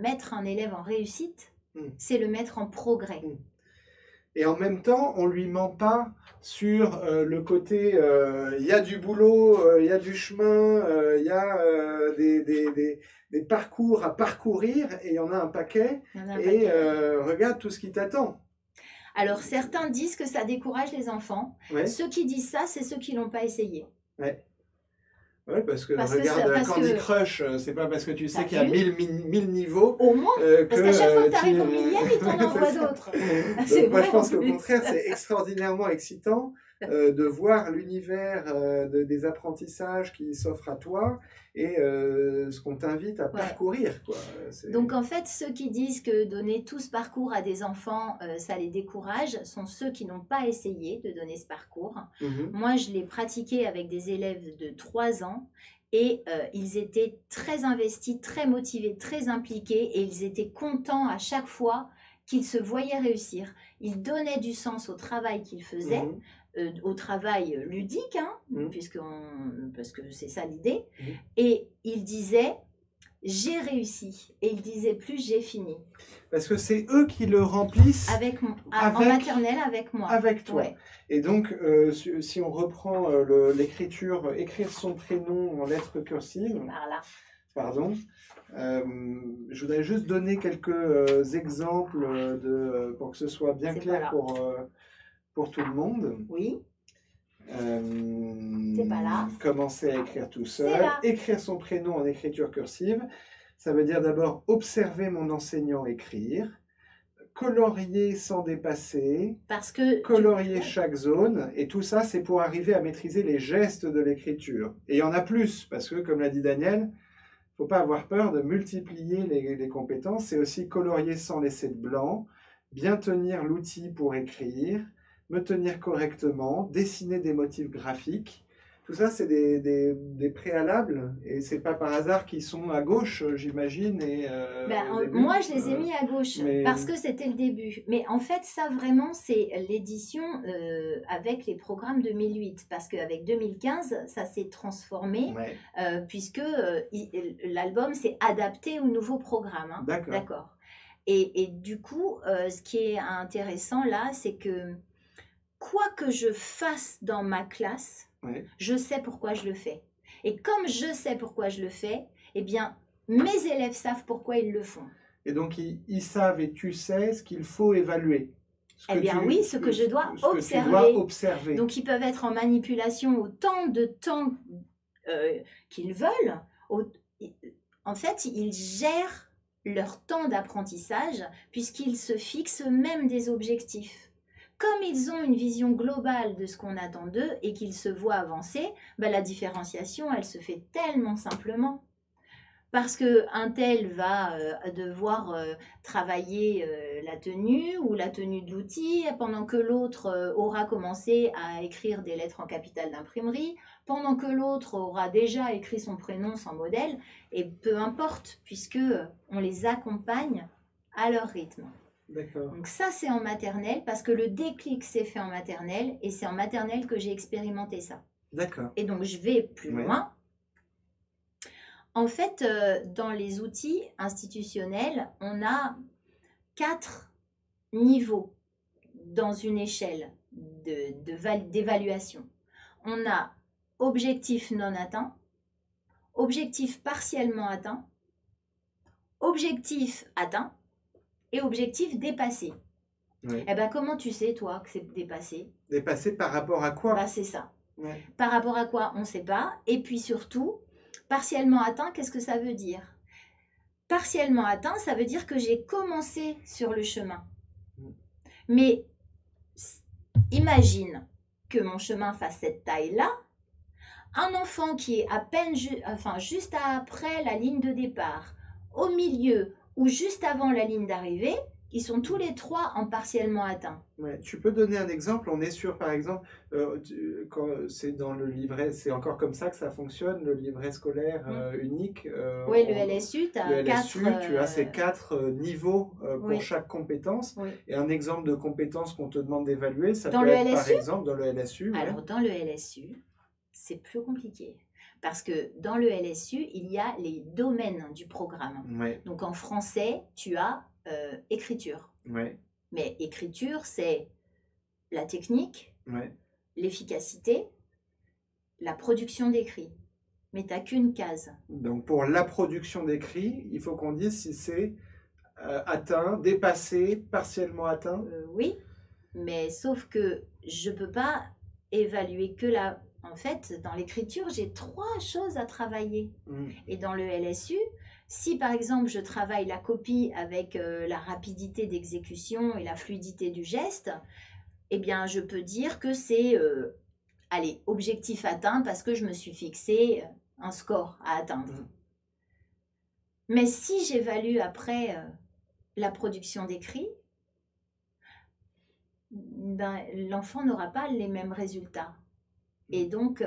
mettre un élève en réussite, c'est le mettre en progrès. Et en même temps, on ne lui ment pas sur le côté, il y a du boulot, il y a du chemin, il y a des parcours à parcourir, et il y en a un paquet, regarde tout ce qui t'attend. Alors, certains disent que ça décourage les enfants. Ouais, Ceux qui disent ça, c'est ceux qui l'ont pas essayé. ouais. Ouais, parce que Parce que regarde parce Candy que Crush, c'est pas parce que tu sais t'as qu'il y a vu 1000 niveaux au moins, parce qu'à chaque fois que tu arrives au tu- millième, il t'en C'est envoie ça. d'autres. Donc C'est moi vrai je en pense qu'au plus. contraire c'est extraordinairement excitant de voir l'univers des apprentissages qui s'offrent à toi et ce qu'on t'invite à Ouais. parcourir, quoi. Donc en fait, ceux qui disent que donner tout ce parcours à des enfants, ça les décourage, sont ceux qui n'ont pas essayé de donner ce parcours. Mhm. Moi, je l'ai pratiqué avec des élèves de 3 ans et ils étaient très investis, très motivés, très impliqués et ils étaient contents à chaque fois qu'ils se voyaient réussir. Ils donnaient du sens au travail qu'ils faisaient, Mhm. au travail ludique, hein, Mhm. parce que c'est ça l'idée, Mhm. et ils disaient j'ai réussi. Et ils disaient plus j'ai fini. Parce que c'est eux qui le remplissent En Avec- maternelle avec moi. avec toi. Ouais. Et donc, si on reprend l'écriture, écrire son prénom en lettres cursives, Par là. pardon, je voudrais juste donner quelques exemples pour que ce soit bien C'est clair pas là. pour tout le monde. Oui. C'est pas là. Commencer à écrire tout C'est seul. là. Écrire son prénom en écriture cursive. Ça veut dire d'abord observer mon enseignant écrire. Colorier sans dépasser. Parce que Colorier chaque zone. Et tout ça, c'est pour arriver à maîtriser les gestes de l'écriture. Et il y en a plus, parce que, comme l'a dit Daniel, il ne faut pas avoir peur de multiplier les compétences. C'est aussi colorier sans laisser de blanc, bien tenir l'outil pour écrire, me tenir correctement, dessiner des motifs graphiques. Tout ça, c'est des préalables. Et c'est pas par hasard qu'ils sont à gauche, j'imagine. Au début. Moi, je les ai mis à gauche mais- parce que c'était le début. Mais en fait, ça vraiment, c'est l'édition avec les programmes 2008. Parce qu'avec 2015, ça s'est transformé. Ouais. Puisque l'album s'est adapté au nouveau programme. Hein. D'accord. Et du coup, ce qui est intéressant là, c'est que quoi que je fasse dans ma classe, Ouais. je sais pourquoi je le fais. Et comme je sais pourquoi je le fais, eh bien, mes élèves savent pourquoi ils le font. Et donc, ils savent et tu sais ce qu'il faut évaluer. Eh bien oui, ce que je dois ce que tu dois observer. Donc, ils peuvent être en manipulation autant de temps qu'ils veulent. En fait, ils gèrent leur temps d'apprentissage puisqu'ils se fixent eux-mêmes des objectifs. Comme ils ont une vision globale de ce qu'on attend d'eux et qu'ils se voient avancer, la différenciation, elle se fait tellement simplement. Parce qu'un tel va devoir travailler la tenue ou la tenue de l'outil, pendant que l'autre aura commencé à écrire des lettres en capitale d'imprimerie, pendant que l'autre aura déjà écrit son prénom sans modèle, et peu importe, puisque on les accompagne à leur rythme. D'accord. Donc ça, c'est en maternelle, parce que le déclic s'est fait en maternelle, et c'est en maternelle que j'ai expérimenté ça. D'accord. Et donc, je vais plus loin. En fait, dans les outils institutionnels, on a 4 niveaux dans une échelle d'évaluation. On a objectif non atteint, objectif partiellement atteint, objectif atteint et objectif dépassé. Oui. Eh bien, comment tu sais, toi, que c'est dépassé? Dépassé par rapport à quoi? C'est ça. Ouais. Par rapport à quoi, on ne sait pas. Et puis surtout, partiellement atteint, qu'est-ce que ça veut dire? Partiellement atteint, ça veut dire que j'ai commencé sur le chemin. Mais imagine que mon chemin fasse cette taille-là. Un enfant qui est à peine, juste après la ligne de départ, au milieu ou juste avant la ligne d'arrivée, ils sont tous les 3 en partiellement atteint. Ouais. Tu peux donner un exemple? On est sûr, par exemple, quand c'est dans le livret, c'est encore comme ça que ça fonctionne, le livret scolaire unique. Oui, le LSU, tu as tu as ces 4 niveaux pour chaque compétence. Oui. Et un exemple de compétence qu'on te demande d'évaluer, ça dans peut le être LSU? par exemple dans le LSU. Alors, dans le LSU, c'est plus compliqué. Parce que dans le LSU, il y a les domaines du programme. Ouais. Donc, en français, tu as écriture. Ouais. Mais écriture, c'est la technique, l'efficacité, la production d'écrit. Mais tu n'as qu'une case. Donc, pour la production d'écrit, il faut qu'on dise si c'est atteint, dépassé, partiellement atteint. Oui. Mais sauf que je ne peux pas évaluer que la... En fait, dans l'écriture, j'ai 3 choses à travailler. Et dans le LSU, si par exemple je travaille la copie avec la rapidité d'exécution et la fluidité du geste, eh bien je peux dire que c'est, allez, objectif atteint parce que je me suis fixé un score à atteindre. Mais si j'évalue après la production d'écrit, ben, l'enfant n'aura pas les mêmes résultats. Et donc,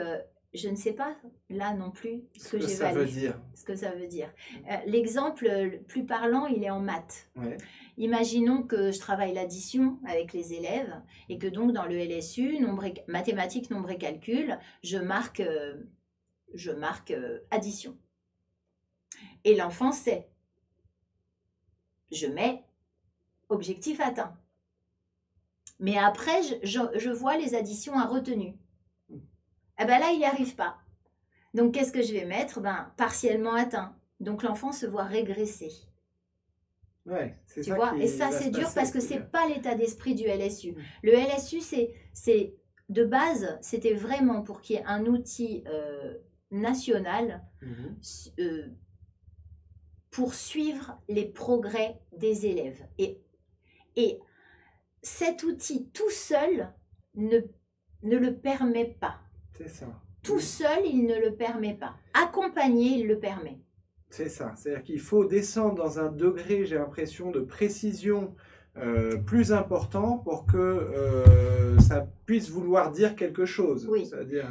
je ne sais pas là non plus ce que j'évalue. Ce que ça veut dire. L'exemple le plus parlant, il est en maths. Ouais. Imaginons que je travaille l'addition avec les élèves et que donc dans le LSU, mathématiques, nombre et calcul, je marque addition. Et l'enfant sait. Je mets objectif atteint. Mais après, je vois les additions à retenue. Eh ben là, il n'y arrive pas. Donc, qu'est-ce que je vais mettre? Partiellement atteint. Donc, l'enfant se voit régresser. Ouais, c'est tu ça vois? Et ça, c'est dur parce que ce n'est pas l'état d'esprit du LSU. Le LSU, c'est de base, c'était vraiment pour qu'il y ait un outil national pour suivre les progrès des élèves. Et cet outil tout seul ne le permet pas. C'est ça. Tout seul, il ne le permet pas. Accompagné, il le permet. C'est ça. C'est-à-dire qu'il faut descendre dans un degré, j'ai l'impression, de précision plus important pour que ça puisse vouloir dire quelque chose. Oui. C'est-à-dire,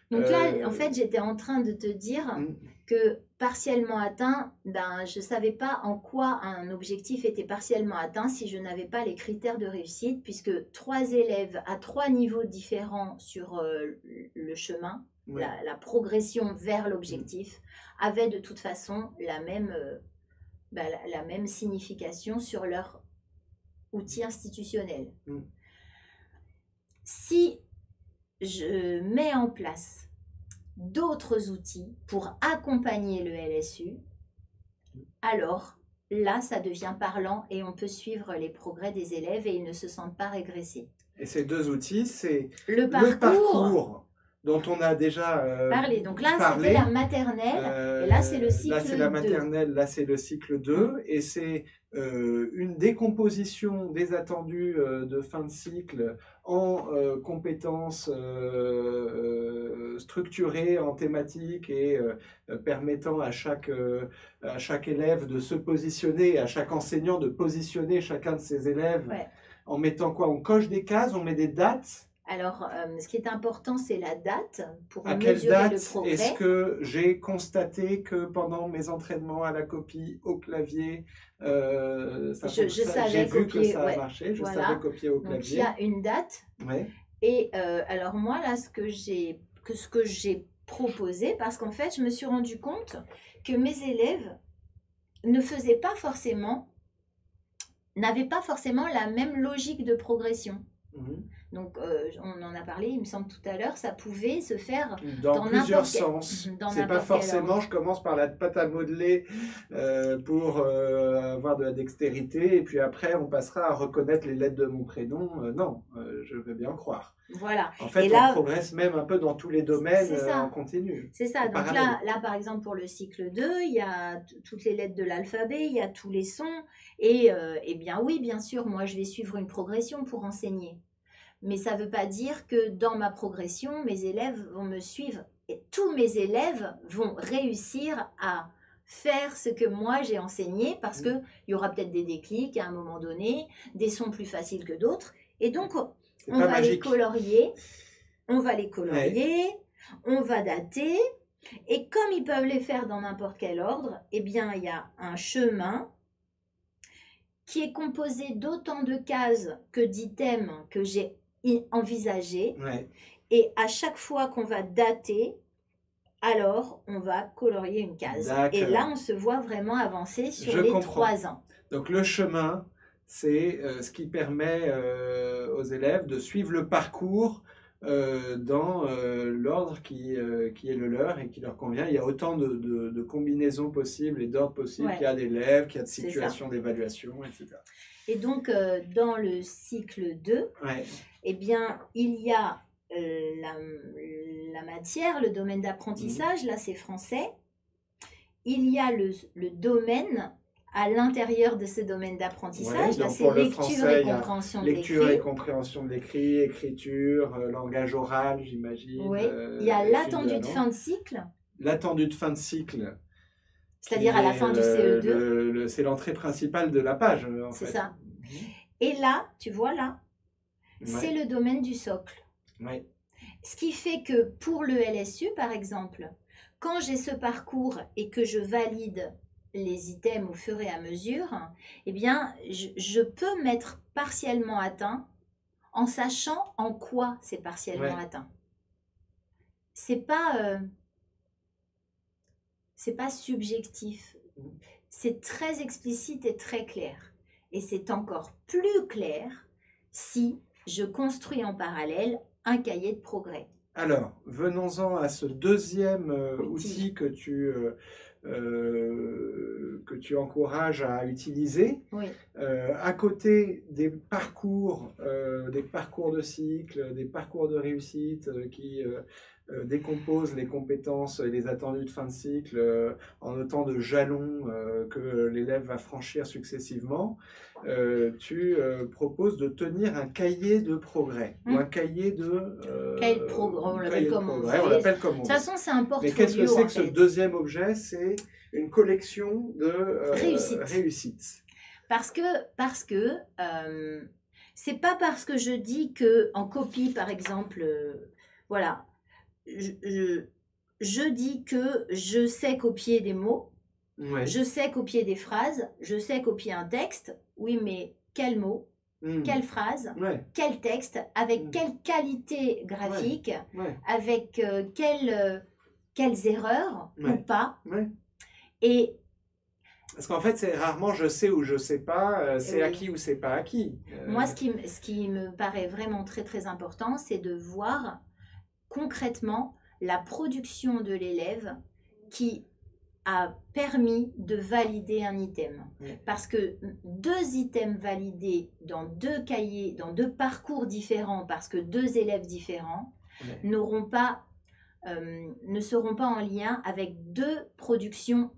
donc là, en fait, j'étais en train de te dire que partiellement atteint, je ne savais pas en quoi un objectif était partiellement atteint si je n'avais pas les critères de réussite, puisque 3 élèves à 3 niveaux différents sur le chemin, la progression vers l'objectif, avaient de toute façon la même signification sur leur outil institutionnel. Si je mets en place d'autres outils pour accompagner le LSU, alors là, ça devient parlant et on peut suivre les progrès des élèves et ils ne se sentent pas régressés. Et ces 2 outils, c'est le parcours dont on a déjà parlé. Donc là, c'était la maternelle et là, c'est le cycle 2. Là, c'est la maternelle, là, c'est le cycle 2 et c'est une décomposition des attendus de fin de cycle en compétences structurées, en thématiques et permettant à chaque élève de se positionner, à chaque enseignant de positionner chacun de ses élèves en mettant quoi? On coche des cases, on met des dates. Alors, ce qui est important, c'est la date pour mesurer le progrès. À quelle date est-ce que j'ai constaté que pendant mes entraînements à la copie au clavier, j'ai vu que ça a marché, je savais copier au clavier. Donc, il y a une date. Et alors moi, là, ce que j'ai proposé, parce qu'en fait, je me suis rendu compte que mes élèves n'avaient pas forcément la même logique de progression. Donc, on en a parlé, il me semble tout à l'heure, ça pouvait se faire dans plusieurs sens. C'est pas forcément, je commence par la pâte à modeler pour avoir de la dextérité, et puis après, on passera à reconnaître les lettres de mon prénom. Non, je veux bien croire. Voilà. En fait, on progresse même un peu dans tous les domaines en continu. C'est ça. Donc là, par exemple, pour le cycle 2, il y a toutes les lettres de l'alphabet, il y a tous les sons. Et bien oui, bien sûr, moi, je vais suivre une progression pour enseigner. Mais ça ne veut pas dire que dans ma progression, mes élèves vont me suivre. Et tous mes élèves vont réussir à faire ce que moi j'ai enseigné parce qu'il y aura peut-être des déclics à un moment donné, des sons plus faciles que d'autres. Et donc, on va les colorier, on va dater. Et comme ils peuvent les faire dans n'importe quel ordre, eh bien, il y a un chemin qui est composé d'autant de cases que d'items que j'ai envisagé et à chaque fois qu'on va dater, alors on va colorier une case et là on se voit vraiment avancer sur les 3 ans. Donc le chemin, c'est ce qui permet aux élèves de suivre le parcours dans l'ordre qui est le leur et qui leur convient. Il y a autant de combinaisons possibles et d'ordres possibles qu'il y a d'élèves, qu'il y a de situations d'évaluation, etc. Et donc, dans le cycle 2, eh bien, il y a la matière, le domaine d'apprentissage, là c'est français. Il y a le domaine à l'intérieur de ce domaine d'apprentissage. Là c'est lecture et compréhension de l'écrit. Lecture et compréhension de l'écrit, écriture, langage oral, j'imagine. Oui, il y a l'attendu de fin de cycle. L'attendu de fin de cycle. C'est-à-dire à la fin du CE2. C'est l'entrée principale de la page, en fait. C'est ça. Et là, tu vois là, c'est le domaine du socle. Ouais. Ce qui fait que pour le LSU, par exemple, quand j'ai ce parcours et que je valide les items au fur et à mesure, eh bien, je peux m'être partiellement atteint en sachant en quoi c'est partiellement atteint. C'est pas subjectif. C'est très explicite et très clair. Et c'est encore plus clair si je construis en parallèle un cahier de progrès. Alors, venons-en à ce deuxième outil que tu encourages à utiliser. Oui. À côté des parcours de cycle, des parcours de réussite qui décomposent les compétences et les attendus de fin de cycle en autant de jalons que l'élève va franchir successivement, tu proposes de tenir un cahier de progrès ou un cahier de progrès, on l'appelle comme on veut. De toute façon, c'est un portfolio. Mais qu'est-ce que c'est que ce deuxième objet? C'est une collection de réussites. Parce que c'est pas parce que je dis que en copie, par exemple, voilà, je dis que je sais copier des mots, je sais copier des phrases, je sais copier un texte. Oui, mais quel mot, quelle phrase, quel texte, avec quelle qualité graphique, avec quelles erreurs ou pas. Et parce qu'en fait, c'est rarement je sais ou je sais pas, c'est acquis ou c'est pas acquis. Moi, ce qui me paraît vraiment très très important, c'est de voir concrètement la production de l'élève qui a permis de valider un item. Parce que 2 items validés dans 2 cahiers, dans 2 parcours différents, parce que 2 élèves différents, ne seront pas en lien avec 2 productions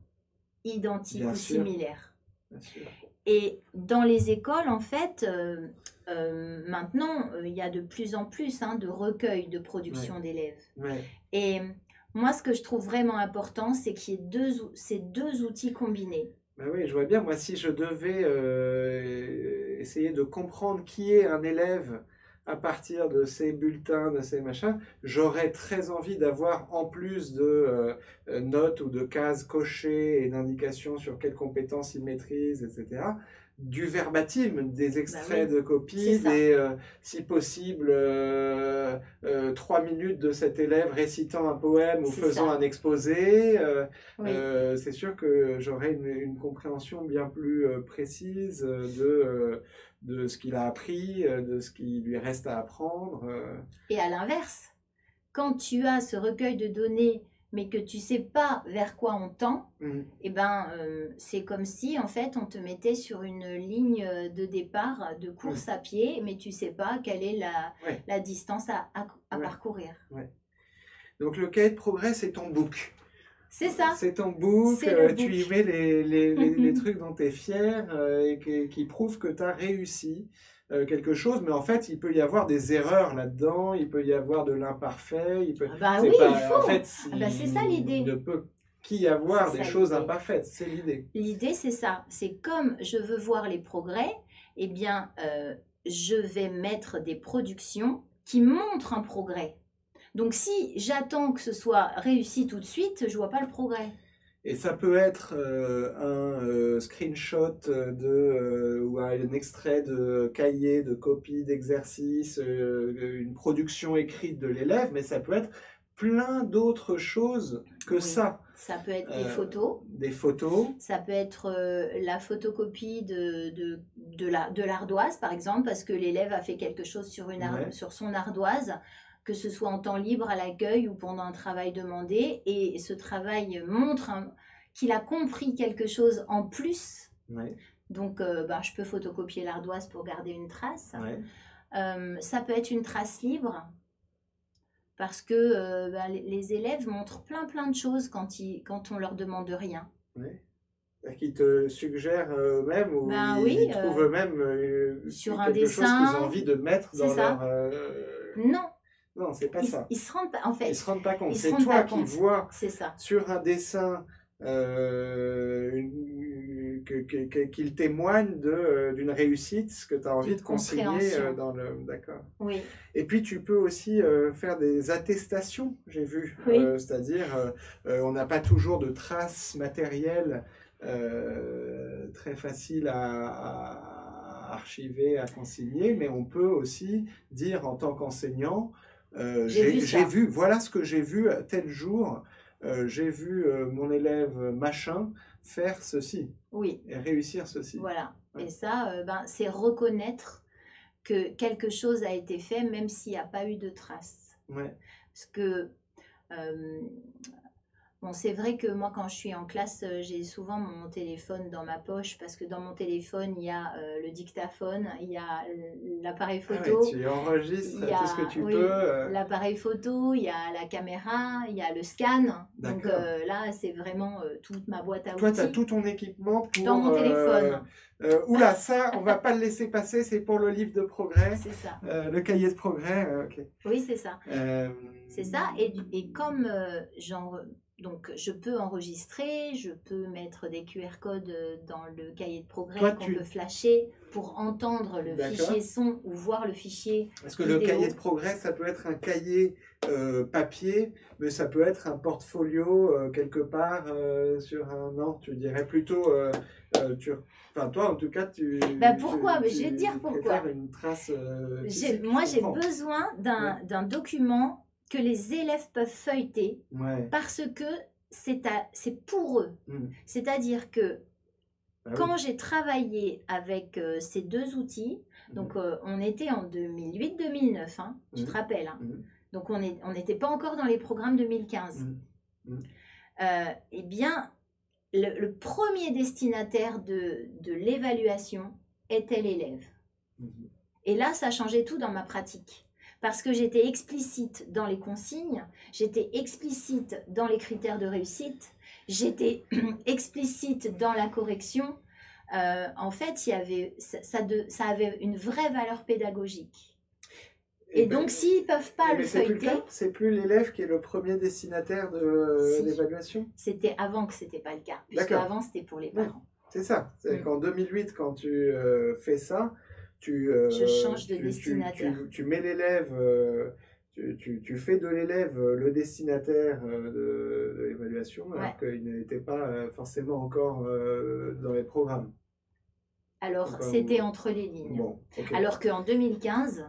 identiques ou similaires. Et dans les écoles, en fait, maintenant, il y a de plus en plus de recueils de production d'élèves. Et moi, ce que je trouve vraiment important, c'est qu'il y ait ces 2 outils combinés. Ben oui, je vois bien. Moi, si je devais essayer de comprendre qui est un élève à partir de ces bulletins, de ces machins, j'aurais très envie d'avoir, en plus de notes ou de cases cochées et d'indications sur quelles compétences il maîtrise, etc., du verbatim, des extraits de copies, si possible 3 minutes de cet élève récitant un poème ou faisant un exposé. C'est sûr que j'aurais une compréhension bien plus précise de ce qu'il a appris, de ce qui lui reste à apprendre. Et à l'inverse, quand tu as ce recueil de données mais que tu sais pas vers quoi on tend, eh ben, c'est comme si en fait on te mettait sur une ligne de départ de course à pied, mais tu sais pas quelle est la distance à parcourir. Donc le cahier de progrès, c'est ton book. C'est ça. C'est ton book, tu y mets les trucs dont tu es fier et qui prouvent que tu as réussi quelque chose, mais en fait, il peut y avoir des erreurs là-dedans, il peut y avoir de l'imparfait. Il faut. En fait, c'est ça l'idée. Il ne peut qu'y avoir des choses imparfaites, c'est l'idée. L'idée, c'est ça. C'est comme je veux voir les progrès, eh bien, je vais mettre des productions qui montrent un progrès. Donc, si j'attends que ce soit réussi tout de suite, je vois pas le progrès. Et ça peut être un screenshot ou un extrait de cahier, de copie, d'exercice, une production écrite de l'élève, mais ça peut être plein d'autres choses que ça. Ça peut être des photos. Des photos. Ça peut être la photocopie de l'ardoise, par exemple, parce que l'élève a fait quelque chose sur son ardoise. que ce soit en temps libre à l'accueil ou pendant un travail demandé. Et ce travail montre qu'il a compris quelque chose en plus. Ouais. Donc, je peux photocopier l'ardoise pour garder une trace. Ouais. Ça peut être une trace libre. Parce que les élèves montrent plein de choses quand on leur demande rien. Ouais. Qu'ils te suggèrent eux-mêmes ou Oui, ils trouvent eux-mêmes sur un quelque chose dessin, qu'ils ont envie de mettre dans leur... Non. Non, c'est pas ça. Ils se rendent pas, en fait. Ils se rendent pas compte. C'est toi qui vois sur un dessin qu'il témoigne d'une réussite que tu as envie de consigner dans le... D'accord. Oui. Et puis tu peux aussi faire des attestations, j'ai vu. Oui. C'est-à-dire, on n'a pas toujours de traces matérielles très faciles à archiver, à consigner, mais on peut aussi dire en tant qu'enseignant, j'ai vu, voilà ce que j'ai vu tel jour, j'ai vu mon élève machin faire ceci, oui, et réussir ceci. Voilà, ouais. Et ça, c'est reconnaître que quelque chose a été fait, même s'il n'y a pas eu de traces. Ouais. Parce que, bon, c'est vrai que moi, quand je suis en classe, j'ai souvent mon téléphone dans ma poche, parce que dans mon téléphone, il y a le dictaphone, il y a l'appareil photo. Ah ouais, tu enregistres tout ce que tu peux. L'appareil photo, il y a la caméra, il y a le scan. Donc là, c'est vraiment toute ma boîte à outils. Toi, tu as tout ton équipement pour... Dans mon téléphone. Oula, ça, on va pas le laisser passer, c'est pour le livre de progrès. C'est ça. Le cahier de progrès, ok. Oui, c'est ça. C'est ça, et comme donc, je peux enregistrer, je peux mettre des QR codes dans le cahier de progrès qu'on peut flasher pour entendre le fichier son ou voir le fichier Parce que vidéo. Le cahier de progrès, ça peut être un cahier papier, mais ça peut être un portfolio quelque part sur un... Non, tu dirais plutôt... Enfin, toi, en tout cas, pourquoi? Je vais te dire pourquoi. Faire une trace moi, j'ai besoin d'un document que les élèves peuvent feuilleter parce que c'est pour eux. C'est-à-dire que quand j'ai travaillé avec ces deux outils, donc on était en 2008-2009, hein, tu te rappelles, hein, donc on n'était pas encore dans les programmes 2015. Eh bien, le premier destinataire de l'évaluation était l'élève. Et là, ça changeait tout dans ma pratique. Parce que j'étais explicite dans les consignes, j'étais explicite dans les critères de réussite, j'étais explicite dans la correction. En fait, ça avait une vraie valeur pédagogique. Et donc, s'ils ne peuvent pas le feuilleter... C'est plus l'élève qui est le premier destinataire de l'évaluation? C'était avant que ce n'était pas le cas. Puisque avant, c'était pour les parents. C'est ça. C'est qu'en 2008, quand tu fais ça, je change de destinataire. Tu mets l'élève, tu fais de l'élève le destinataire de l'évaluation, alors qu'il n'était pas forcément encore dans les programmes. Alors, c'était entre les lignes. Bon, okay. Alors qu'en 2015,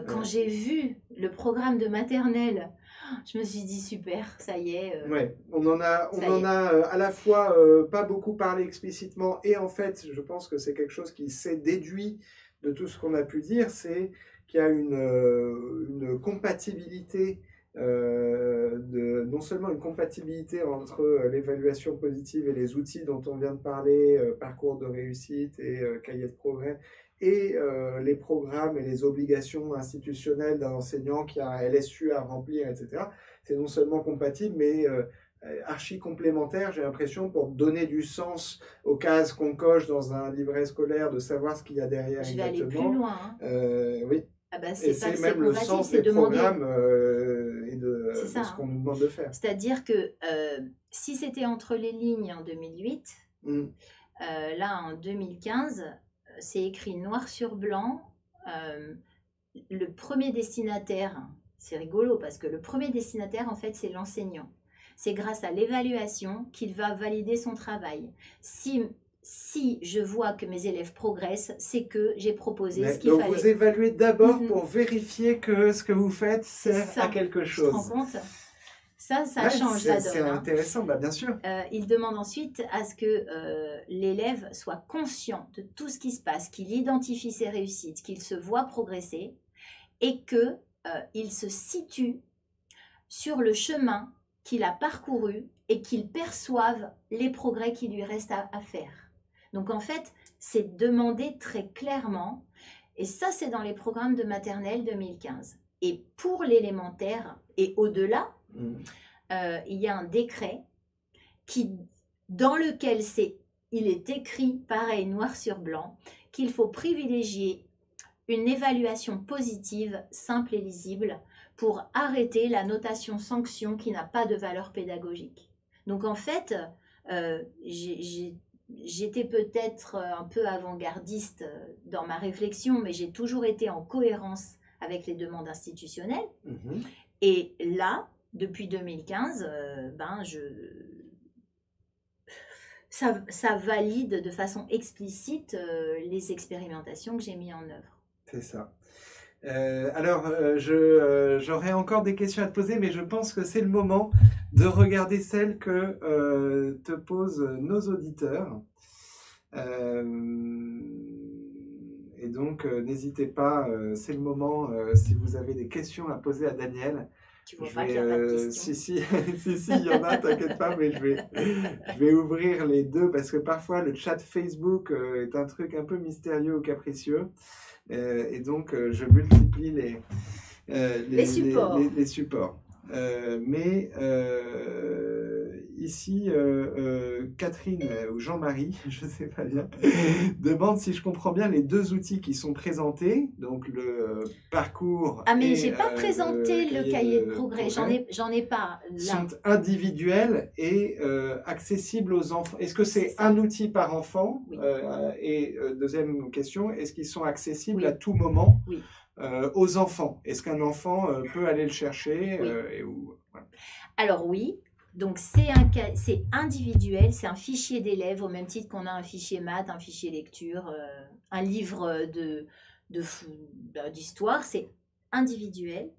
quand j'ai vu le programme de maternelle, je me suis dit super, ça y est. On en a à la fois pas beaucoup parlé explicitement, et en fait, je pense que c'est quelque chose qui s'est déduit de tout ce qu'on a pu dire, c'est qu'il y a une compatibilité, non seulement une compatibilité entre l'évaluation positive et les outils dont on vient de parler, parcours de réussite et cahier de progrès, et les programmes et les obligations institutionnelles d'un enseignant qui a un LSU à remplir, etc. C'est non seulement compatible, mais archi complémentaire, j'ai l'impression, pour donner du sens aux cases qu'on coche dans un livret scolaire, de savoir ce qu'il y a derrière exactement. Je vais aller plus loin. Hein. Oui. C'est même le sens des programmes et de ce qu'on nous demande de faire. C'est-à-dire que si c'était entre les lignes en 2008, là en 2015, c'est écrit noir sur blanc, le premier destinataire, c'est rigolo parce que le premier destinataire en fait c'est l'enseignant. C'est grâce à l'évaluation qu'il va valider son travail. Si je vois que mes élèves progressent, c'est que j'ai proposé ce qu'il fallait. Donc vous évaluez d'abord pour vérifier que ce que vous faites sert à quelque chose. Tu te rends compte ? Ça change la donne. C'est intéressant, bien sûr. Il demande ensuite à ce que l'élève soit conscient de tout ce qui se passe, qu'il identifie ses réussites, qu'il se voit progresser et que il se situe sur le chemin qu'il a parcouru et qu'il perçoive les progrès qui lui restent à faire. Donc en fait, c'est demandé très clairement, et ça c'est dans les programmes de maternelle 2015. Et pour l'élémentaire et au-delà, il y a un décret dans lequel il est écrit, pareil, noir sur blanc, qu'il faut privilégier une évaluation positive, simple et lisible, pour arrêter la notation sanction qui n'a pas de valeur pédagogique. Donc en fait, j'étais peut-être un peu avant-gardiste dans ma réflexion, mais j'ai toujours été en cohérence avec les demandes institutionnelles. Et là, depuis 2015, ça valide de façon explicite les expérimentations que j'ai mises en œuvre. C'est ça. J'aurais encore des questions à te poser, mais je pense que c'est le moment de regarder celles que te posent nos auditeurs. Et donc, n'hésitez pas, c'est le moment, si vous avez des questions à poser à Daniel. Tu vois pas qu'il n'y a pas de questions. Si, il y en a, t'inquiète pas, mais je vais ouvrir les deux parce que parfois le chat Facebook est un truc un peu mystérieux ou capricieux. Et donc, je multiplie les supports. Ici, Catherine ou Jean-Marie, je ne sais pas bien, demande si je comprends bien les deux outils qui sont présentés, donc le parcours. Ah, mais j'ai pas présenté le cahier de progrès, j'en ai pas là. Sont individuels et accessibles aux enfants. Est-ce que c'est un outil par enfant? Oui. Et deuxième question, est-ce qu'ils sont accessibles à tout moment aux enfants? Est-ce qu'un enfant peut aller le chercher voilà. Alors oui. Donc c'est individuel, c'est un fichier d'élèves au même titre qu'on a un fichier maths, un fichier lecture, un livre d'histoire, c'est individuel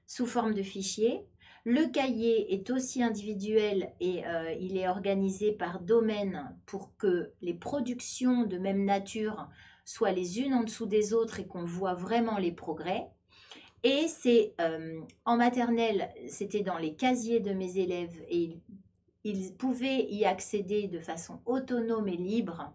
sous forme de fichier. Le cahier est aussi individuel et il est organisé par domaine pour que les productions de même nature soient les unes en dessous des autres et qu'on voit vraiment les progrès. Et c'est en maternelle, c'était dans les casiers de mes élèves et ils pouvaient y accéder de façon autonome et libre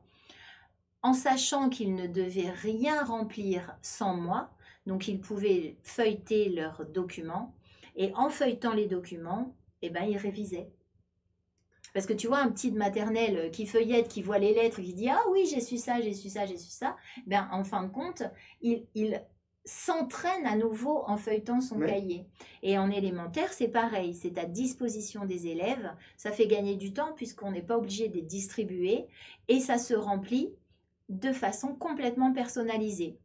en sachant qu'ils ne devaient rien remplir sans moi. Donc ils pouvaient feuilleter leurs documents et en feuilletant les documents, ils révisaient. Parce que tu vois, un petit de maternelle qui feuillette, qui voit les lettres, qui dit « Ah oui, j'ai su ça, j'ai su ça, j'ai su ça », en fin de compte, il s'entraîne à nouveau en feuilletant son cahier. Et en élémentaire, c'est pareil, c'est à disposition des élèves. Ça fait gagner du temps puisqu'on n'est pas obligé de les distribuer et ça se remplit de façon complètement personnalisée.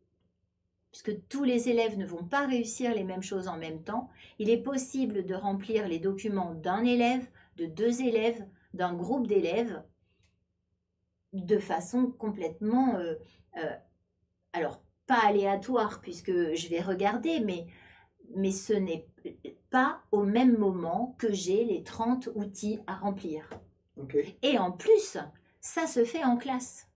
Puisque tous les élèves ne vont pas réussir les mêmes choses en même temps, il est possible de remplir les documents d'un élève, de deux élèves, d'un groupe d'élèves de façon complètement... alors, pas aléatoire puisque je vais regarder, mais ce n'est pas au même moment que j'ai les 30 outils à remplir. Et en plus, ça se fait en classe,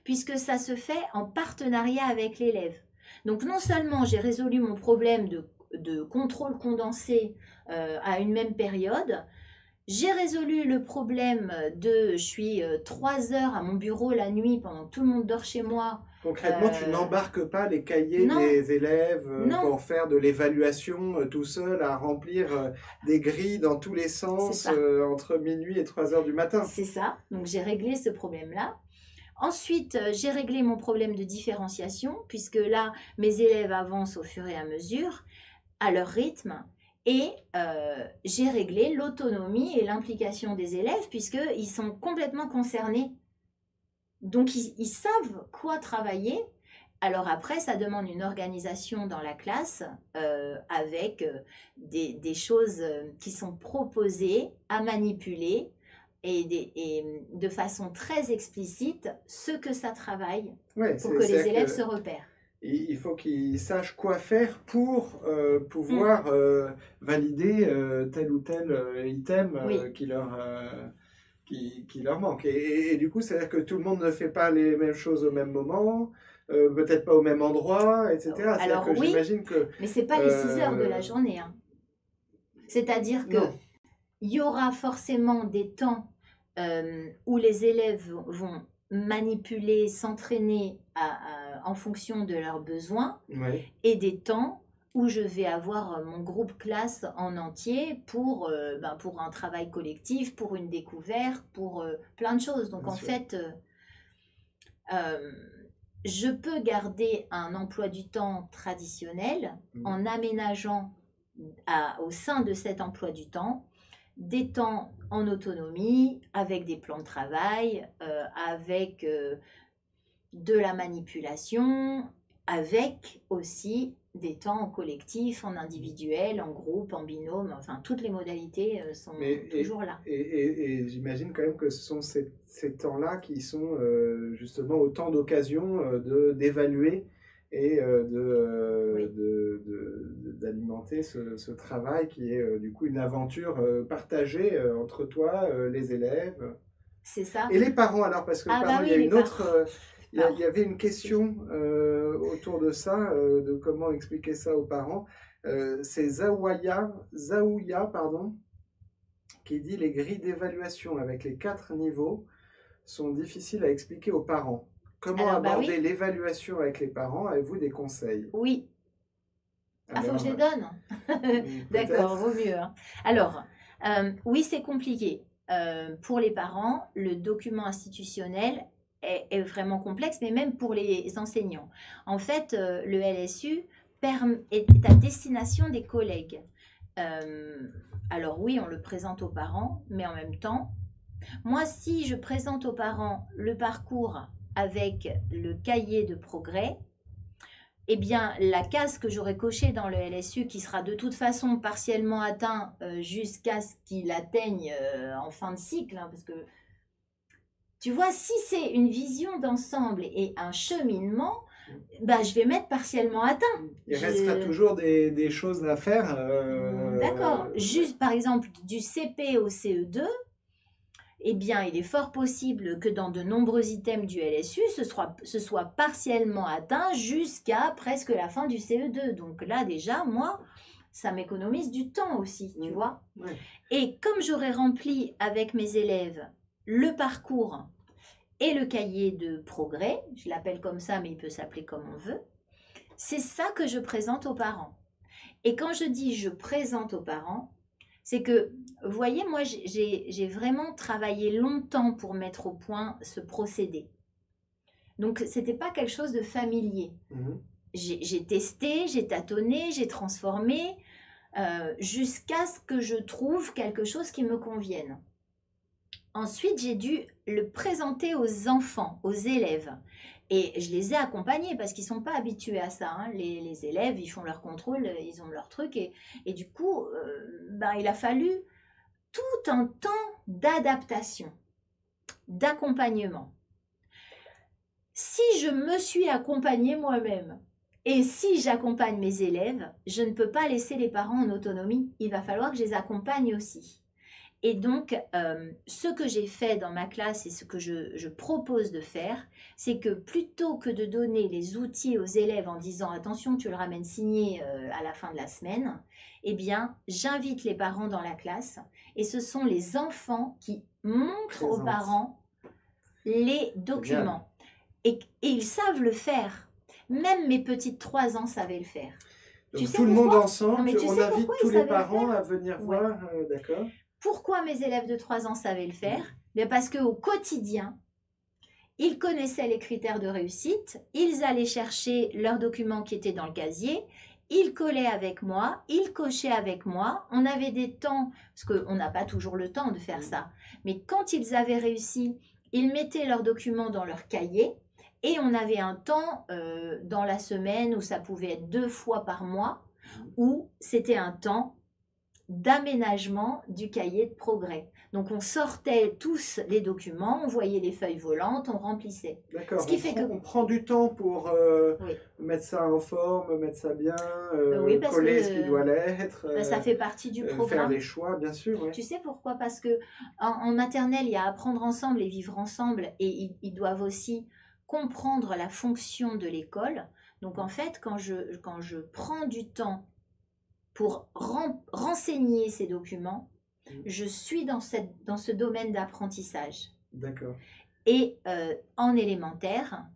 puisque ça se fait en partenariat avec l'élève. Donc non seulement j'ai résolu mon problème de contrôle condensé à une même période, j'ai résolu le problème je suis 3 heures à mon bureau la nuit pendant que tout le monde dort chez moi. Concrètement, tu n'embarques pas les cahiers des élèves pour faire de l'évaluation tout seul, à remplir des grilles dans tous les sens entre minuit et 3 heures du matin. C'est ça, donc j'ai réglé ce problème-là. Ensuite, j'ai réglé mon problème de différenciation, puisque là, mes élèves avancent au fur et à mesure, à leur rythme. Et j'ai réglé l'autonomie et l'implication des élèves puisqu'ils sont complètement concernés. Donc, ils savent quoi travailler. Alors après, ça demande une organisation dans la classe avec des choses qui sont proposées à manipuler et de façon très explicite ce que ça travaille pour que les élèves se repèrent. Il faut qu'ils sachent quoi faire pour pouvoir valider tel ou tel item qui leur manque. Et du coup, c'est-à-dire que tout le monde ne fait pas les mêmes choses au même moment. peut-être pas au même endroit, etc. C'est-à-dire Alors que oui, j'imagine que... mais c'est pas les 6 heures de la journée, hein. C'est-à-dire que Non, il y aura forcément des temps où les élèves vont manipuler, s'entraîner en fonction de leurs besoins, ouais, et des temps où je vais avoir mon groupe classe en entier pour un travail collectif, pour une découverte, pour plein de choses. Donc bien en sûr. fait, euh, je peux garder un emploi du temps traditionnel Mhm. en aménageant au sein de cet emploi du temps des temps en autonomie, avec des plans de travail, avec de la manipulation, avec aussi des temps en collectif, en individuel, en groupe, en binôme, enfin toutes les modalités sont Mais, toujours là. et j'imagine quand même que ce sont ces temps-là qui sont justement autant d'occasions d'évaluer et Oui, d'alimenter ce travail qui est du coup une aventure partagée entre toi, les élèves c'est ça. et les parents. Alors, parce que Ah bah pardon, il y oui, a les une autre, parents. il y avait une question autour de ça, de comment expliquer ça aux parents. C'est Zaouya, pardon, qui dit les grilles d'évaluation avec les 4 niveaux sont difficiles à expliquer aux parents. Comment Alors bah aborder oui, l'évaluation avec les parents? Avez-vous des conseils? oui. Ah, faut que je Alors, les donne. D'accord, peut-être. vaut mieux, hein. Alors, oui, c'est compliqué. Pour les parents, le document institutionnel est vraiment complexe, mais même pour les enseignants. En fait, le LSU est à destination des collègues. Euh, alors oui, on le présente aux parents, mais en même temps, moi, si je présente aux parents le parcours avec le cahier de progrès, eh bien, la case que j'aurais cochée dans le LSU, qui sera de toute façon partiellement atteint jusqu'à ce qu'il atteigne en fin de cycle, hein, parce que tu vois, si c'est une vision d'ensemble et un cheminement, bah, je vais mettre partiellement atteint. Il restera toujours des choses à faire. D'accord. Ouais. Juste par exemple du CP au CE2, eh bien, il est fort possible que dans de nombreux items du LSU, ce soit partiellement atteint jusqu'à presque la fin du CE2. Donc là, déjà, moi, ça m'économise du temps aussi, tu vois. Ouais. Et comme j'aurais rempli avec mes élèves le parcours et le cahier de progrès, je l'appelle comme ça, mais il peut s'appeler comme on veut, c'est ça que je présente aux parents. Et quand je dis je présente aux parents, c'est que, vous voyez, moi, j'ai vraiment travaillé longtemps pour mettre au point ce procédé. Donc, ce n'était pas quelque chose de familier. Mhm. J'ai testé, j'ai tâtonné, j'ai transformé, jusqu'à ce que je trouve quelque chose qui me convienne. Ensuite, j'ai dû le présenter aux enfants, aux élèves. Et je les ai accompagnés parce qu'ils ne sont pas habitués à ça, hein. Les élèves, ils font leur contrôle, ils ont leur truc. Et du coup, il a fallu tout un temps d'adaptation, d'accompagnement. Si je me suis accompagnée moi-même et si j'accompagne mes élèves, je ne peux pas laisser les parents en autonomie. Il va falloir que je les accompagne aussi. Et donc, ce que j'ai fait dans ma classe et ce que je propose de faire, c'est que plutôt que de donner les outils aux élèves en disant attention, tu le ramènes signé à la fin de la semaine, eh bien, j'invite les parents dans la classe et ce sont les enfants qui montrent aux parents les documents. Et ils savent le faire. Même mes petites 3 ans savaient le faire. Donc, tu sais tout le monde pourquoi? ensemble, Non, mais tu on sais invite pourquoi tous ils les savaient le parents faire? à venir Ouais. voir, d'accord? Pourquoi mes élèves de 3 ans savaient le faire? Bien parce qu'au quotidien, ils connaissaient les critères de réussite, ils allaient chercher leurs documents qui étaient dans le casier, ils collaient avec moi, ils cochaient avec moi, on avait des temps, parce qu'on n'a pas toujours le temps de faire ça, mais quand ils avaient réussi, ils mettaient leurs documents dans leur cahier, et on avait un temps dans la semaine où ça pouvait être 2 fois par mois, où c'était un temps d'aménagement du cahier de progrès. Donc on sortait tous les documents, on voyait les feuilles volantes, on remplissait. D'accord, Ce qui fait on prend du temps pour oui. mettre ça en forme, mettre ça bien, Oui, parce coller que ce qui doit l'être, ça fait partie du faire programme. les choix, bien sûr. Ouais. Tu sais pourquoi? Parce que en maternelle, il y a apprendre ensemble et vivre ensemble, et ils doivent aussi comprendre la fonction de l'école. Donc en fait, quand je prends du temps pour renseigner ces documents, je suis dans ce domaine d'apprentissage. D'accord. Et en élémentaire,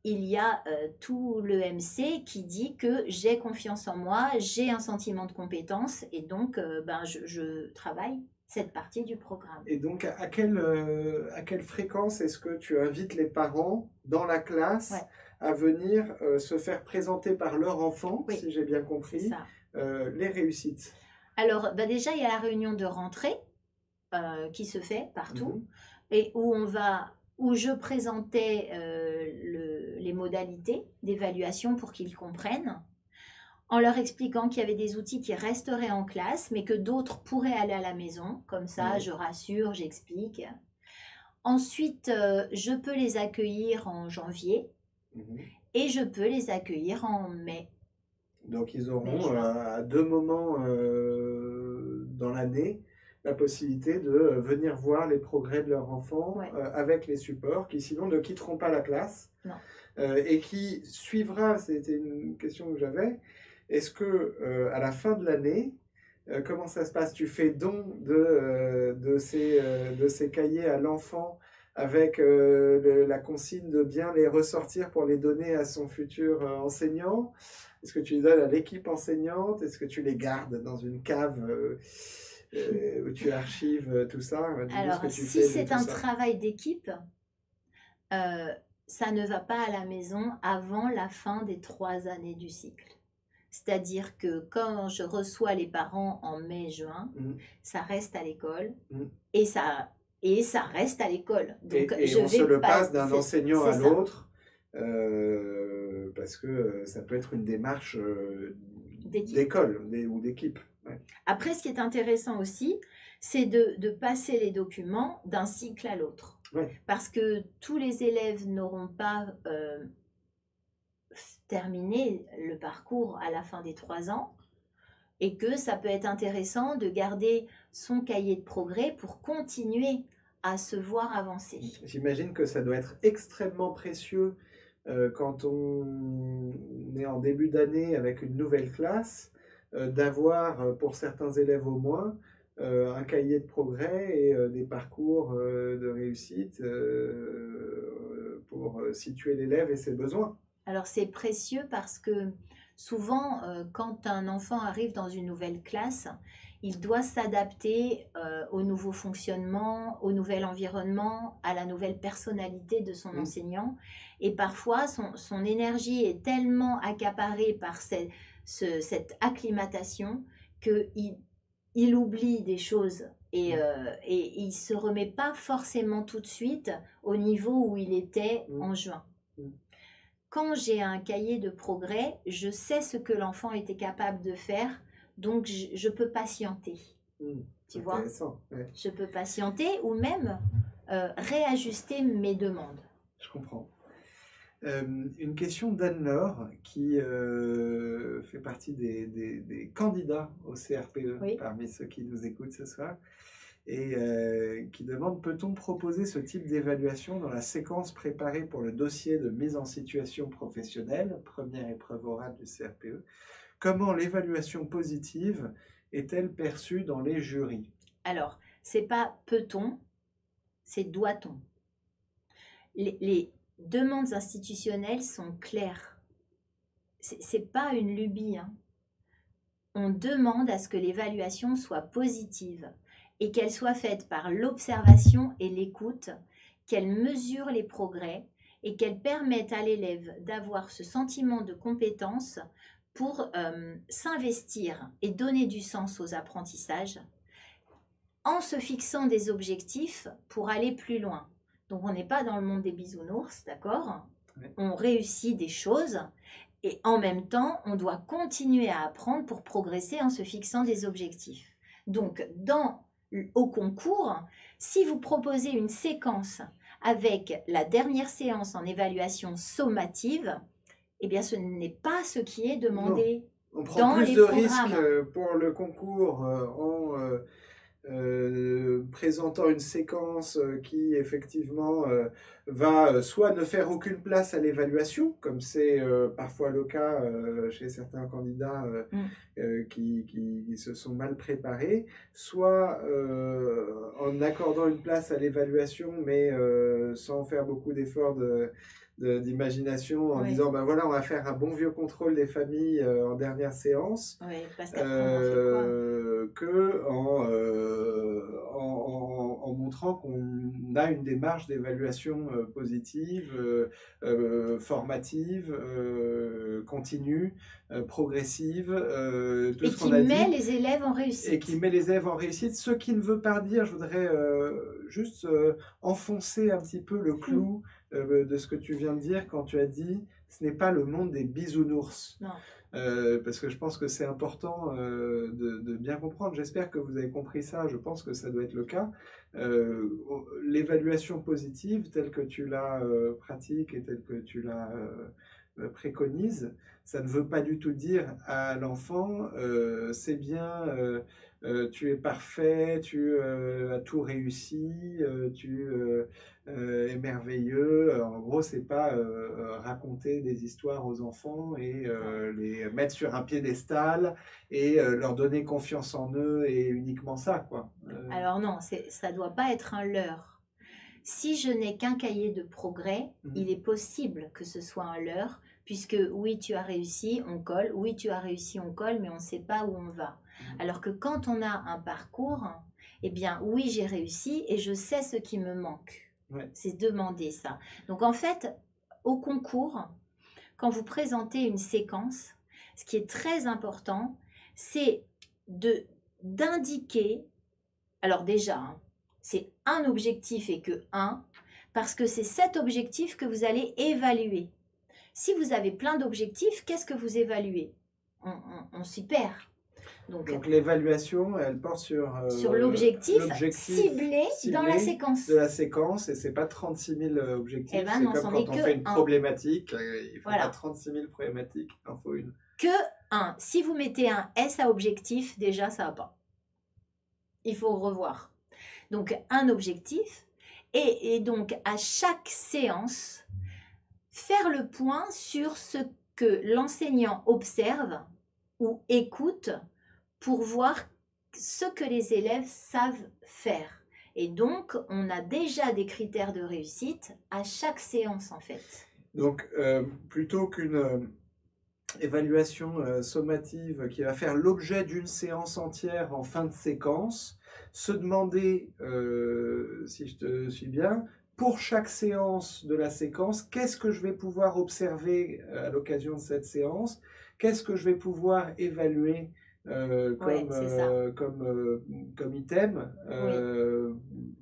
il y a tout l'EMC qui dit que j'ai confiance en moi, j'ai un sentiment de compétence et donc je travaille cette partie du programme. Et donc, à quelle fréquence est-ce que tu invites les parents dans la classe à venir se faire présenter par leur enfant, si j'ai bien compris, les réussites? Alors, déjà, il y a la réunion de rentrée qui se fait partout et où je présentais les modalités d'évaluation pour qu'ils comprennent, en leur expliquant qu'il y avait des outils qui resteraient en classe, mais que d'autres pourraient aller à la maison. Comme ça, je rassure, j'explique. Ensuite, je peux les accueillir en janvier et je peux les accueillir en mai. Donc, ils auront à 2 moments dans l'année la possibilité de venir voir les progrès de leur enfant avec les supports qui sinon ne quitteront pas la classe et qui suivra, c'était une question que j'avais, est-ce que à la fin de l'année, comment ça se passe? Tu fais don de ces cahiers à l'enfant avec la consigne de bien les ressortir pour les donner à son futur enseignant? Est-ce que tu les donnes à l'équipe enseignante? Est-ce que tu les gardes dans une cave où tu archives tout ça? Alors, si c'est un travail d'équipe, ça ne va pas à la maison avant la fin des 3 années du cycle. C'est-à-dire que quand je reçois les parents en mai-juin, ça reste à l'école et ça reste à l'école. Donc, et on se le passe d'un enseignant à l'autre parce que ça peut être une démarche d'école ou d'équipe. Après, ce qui est intéressant aussi, c'est de passer les documents d'un cycle à l'autre. Parce que tous les élèves n'auront pas terminé le parcours à la fin des 3 ans et que ça peut être intéressant de garder son cahier de progrès pour continuer à se voir avancer. J'imagine que ça doit être extrêmement précieux quand on est en début d'année avec une nouvelle classe, d'avoir pour certains élèves au moins un cahier de progrès et des parcours de réussite pour situer l'élève et ses besoins. Alors c'est précieux parce que souvent quand un enfant arrive dans une nouvelle classe, il doit s'adapter au nouveau fonctionnement, au nouvel environnement, à la nouvelle personnalité de son enseignant. Et parfois, son énergie est tellement accaparée par cette acclimatation qu'il oublie des choses et il ne se remet pas forcément tout de suite au niveau où il était en juin. Quand j'ai un cahier de progrès, je sais ce que l'enfant était capable de faire, donc je peux patienter. Tu vois ? Je peux patienter ou même réajuster mes demandes. Je comprends. Une question d'Anne-Laure qui fait partie des candidats au CRPE parmi ceux qui nous écoutent ce soir et qui demande: peut-on proposer ce type d'évaluation dans la séquence préparée pour le dossier de mise en situation professionnelle, première épreuve orale du CRPE? Comment l'évaluation positive est-elle perçue dans les jurys? Alors, c'est pas peut-on, c'est doit-on. Les demandes institutionnelles sont claires. C'est pas une lubie. On demande à ce que l'évaluation soit positive et qu'elle soit faite par l'observation et l'écoute, qu'elle mesure les progrès et qu'elle permette à l'élève d'avoir ce sentiment de compétence pour s'investir et donner du sens aux apprentissages en se fixant des objectifs pour aller plus loin. Donc on n'est pas dans le monde des bisounours, d'accord ? On réussit des choses et en même temps, on doit continuer à apprendre pour progresser en se fixant des objectifs. Donc au concours, si vous proposez une séquence avec la dernière séance en évaluation sommative, eh bien ce n'est pas ce qui est demandé. Non. On prend plus de risques pour le concours en présentant une séquence qui effectivement va soit ne faire aucune place à l'évaluation, comme c'est parfois le cas chez certains candidats qui se sont mal préparés, soit en accordant une place à l'évaluation, mais sans faire beaucoup d'efforts d'imagination, en disant ben voilà, on va faire un bon vieux contrôle des familles en dernière séance, parce qu'après, que en montrant qu'on a une démarche d'évaluation positive, formative, continue, progressive, tout et ce qu'on a dit. Et qui met les élèves en réussite. Et qui met les élèves en réussite, ce qui ne veut pas dire, je voudrais juste enfoncer un petit peu le clou de ce que tu viens de dire quand tu as dit ce n'est pas le monde des bisounours. Non. Parce que je pense que c'est important de bien comprendre. J'espère que vous avez compris ça. Je pense que ça doit être le cas. L'évaluation positive, telle que tu la pratiques et telle que tu la préconise, ça ne veut pas du tout dire à l'enfant c'est bien, tu es parfait, tu as tout réussi, tu est merveilleux. En gros, c'est pas raconter des histoires aux enfants et les mettre sur un piédestal et leur donner confiance en eux et uniquement ça, quoi. Alors non, ça doit pas être un leurre. Si je n'ai qu'un cahier de progrès, il est possible que ce soit un leurre, puisque oui, tu as réussi, on colle, oui, tu as réussi, on colle, mais on ne sait pas où on va. Alors que quand on a un parcours, eh bien oui, j'ai réussi et je sais ce qui me manque. Ouais. C'est demander ça. Donc en fait, au concours, quand vous présentez une séquence, ce qui est très important, c'est d'indiquer, alors déjà, c'est un objectif et que un, parce que c'est cet objectif que vous allez évaluer. Si vous avez plein d'objectifs, qu'est-ce que vous évaluez? On s'y perd. Donc l'évaluation, elle porte sur l'objectif ciblé dans la séquence. De la séquence, et c'est pas 36 000 objectifs. Ben c'est non, comme quand on fait une problématique, il faut pas 36 000 problématiques, il en faut une. Que un. Si vous mettez un S à objectif, déjà ça va pas. Il faut revoir. Donc un objectif, et donc à chaque séance, faire le point sur ce que l'enseignant observe ou écoute pour voir ce que les élèves savent faire. Et donc, on a déjà des critères de réussite à chaque séance, en fait. Donc, plutôt qu'une évaluation sommative qui va faire l'objet d'une séance entière en fin de séquence, se demander, si je te suis bien, pour chaque séance de la séquence, qu'est-ce que je vais pouvoir observer à l'occasion de cette séance? Qu'est-ce que je vais pouvoir évaluer comme item,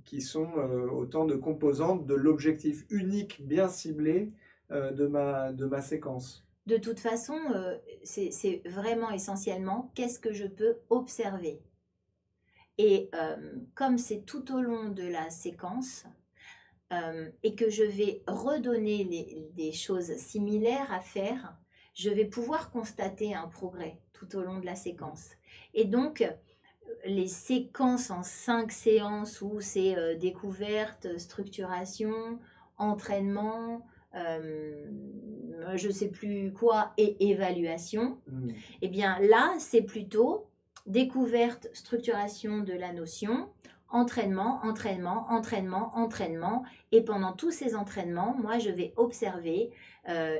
qui sont autant de composantes de l'objectif unique bien ciblé de ma séquence. De toute façon, c'est vraiment essentiellement qu'est-ce que je peux observer. Et comme c'est tout au long de la séquence, et que je vais redonner des choses similaires à faire, je vais pouvoir constater un progrès tout au long de la séquence. Et donc, les séquences en 5 séances où c'est découverte, structuration, entraînement, je ne sais plus quoi, et évaluation, et bien là, c'est plutôt découverte, structuration de la notion, entraînement, entraînement, entraînement, entraînement. Et pendant tous ces entraînements, moi, je vais observer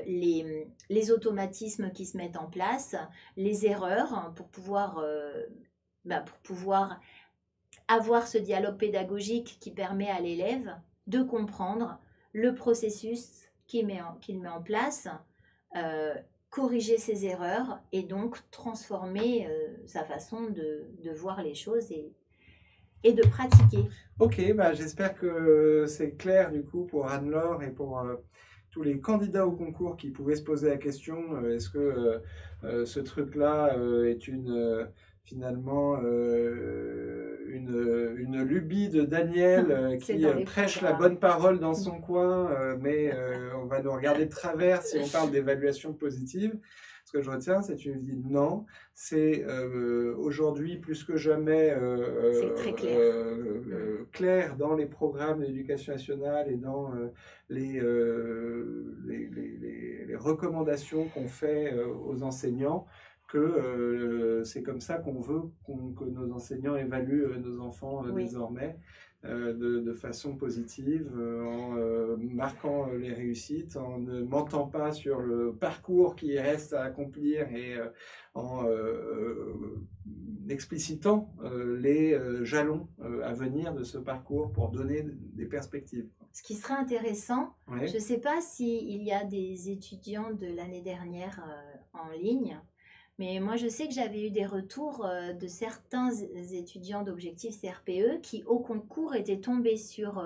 les automatismes qui se mettent en place, les erreurs pour pouvoir avoir ce dialogue pédagogique qui permet à l'élève de comprendre le processus qu'il met en place, corriger ses erreurs et donc transformer sa façon de voir les choses et de pratiquer. Ok, j'espère que c'est clair du coup pour Anne-Laure et pour tous les candidats au concours qui pouvaient se poser la question, est-ce que ce truc-là est finalement une lubie de Daniel qui prêche la bonne parole dans son coin, mais on va nous regarder de travers si on parle d'évaluation positive. Parce que je retiens, c'est que tu me dis non, c'est aujourd'hui plus que jamais C'est très clair. clair dans les programmes d'éducation nationale et dans les recommandations qu'on fait aux enseignants, que c'est comme ça qu'on veut que nos enseignants évaluent nos enfants Oui. désormais. De façon positive, en marquant les réussites, en ne mentant pas sur le parcours qui reste à accomplir et en explicitant les jalons à venir de ce parcours pour donner des perspectives. Ce qui serait intéressant, Ouais. je ne sais pas s'il y a des étudiants de l'année dernière en ligne, mais moi je sais que j'avais eu des retours de certains étudiants d'objectifs CRPE qui au concours étaient tombés sur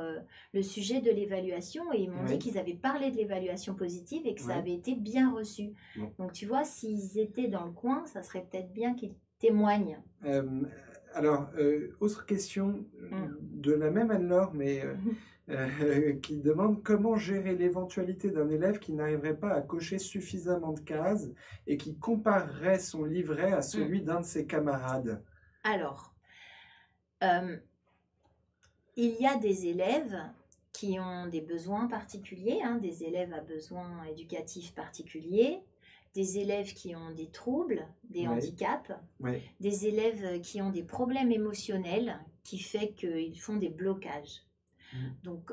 le sujet de l'évaluation et ils m'ont dit qu'ils avaient parlé de l'évaluation positive et que ça avait été bien reçu. Donc tu vois, s'ils étaient dans le coin, ça serait peut-être bien qu'ils témoignent. Alors, autre question de la même Anne-Laure, mais qui demande comment gérer l'éventualité d'un élève qui n'arriverait pas à cocher suffisamment de cases et qui comparerait son livret à celui d'un de ses camarades. Alors, il y a des élèves qui ont des besoins particuliers, des élèves à besoins éducatifs particuliers, des élèves qui ont des troubles, des handicaps, des élèves qui ont des problèmes émotionnels qui fait qu'ils font des blocages. Donc,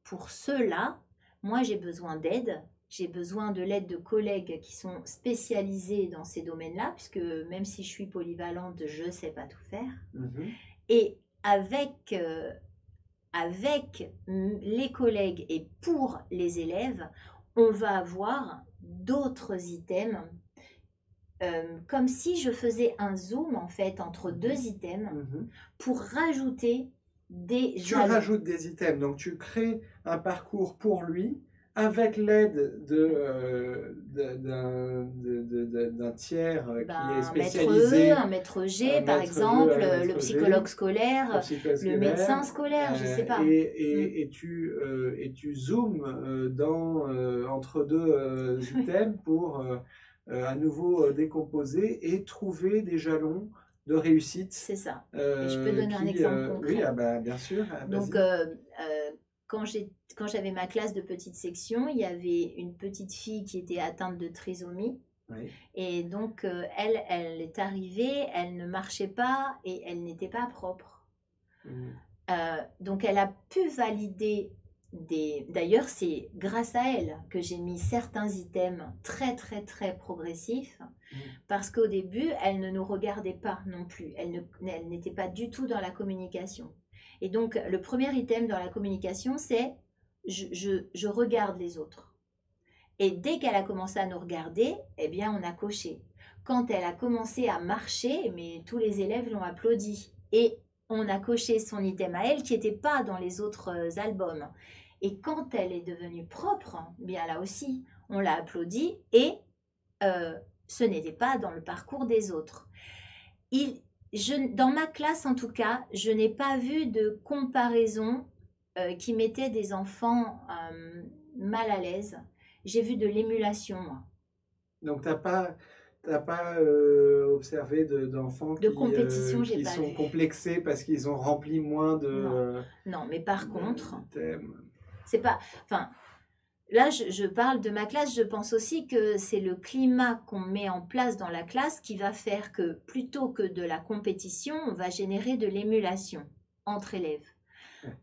pour ceux-là, moi, j'ai besoin d'aide. J'ai besoin de l'aide de collègues qui sont spécialisés dans ces domaines-là, puisque même si je suis polyvalente, je ne sais pas tout faire. Et avec les collègues et pour les élèves, on va avoir d'autres items, comme si je faisais un zoom en fait entre deux items pour rajouter des Tu rajoutes des items, donc tu crées un parcours pour lui avec l'aide d'un tiers qui est spécialisé. Un maître G, par exemple, le psychologue scolaire, le médecin scolaire, je ne sais pas. Et tu zoomes entre deux items pour à nouveau décomposer et trouver des jalons de réussite. C'est ça. Et je peux donner un exemple concret. Oui, bien sûr. Donc, quand j'avais ma classe de petite section, il y avait une petite fille qui était atteinte de trisomie. Et donc, elle est arrivée, elle ne marchait pas et elle n'était pas propre. Donc, elle a pu valider D'ailleurs, c'est grâce à elle que j'ai mis certains items très, très, très progressifs. Parce qu'au début, elle ne nous regardait pas non plus. Elle n'était pas du tout dans la communication. Et donc, le premier item dans la communication, c'est je regarde les autres. Et dès qu'elle a commencé à nous regarder, eh bien, on a coché. Quand elle a commencé à marcher, mais tous les élèves l'ont applaudi. Et on a coché son item à elle qui n'était pas dans les autres albums. Et quand elle est devenue propre, bien là aussi, on l'a applaudi et ce n'était pas dans le parcours des autres. Dans ma classe, en tout cas, je n'ai pas vu de comparaison qui mettait des enfants mal à l'aise. J'ai vu de l'émulation, moi. Donc, tu n'as pas observé d'enfants qui sont complexés parce qu'ils ont rempli moins de... Non, mais par contre, c'est pas... Enfin, là, je parle de ma classe, je pense aussi que c'est le climat qu'on met en place dans la classe qui va faire que, plutôt que de la compétition, on va générer de l'émulation entre élèves.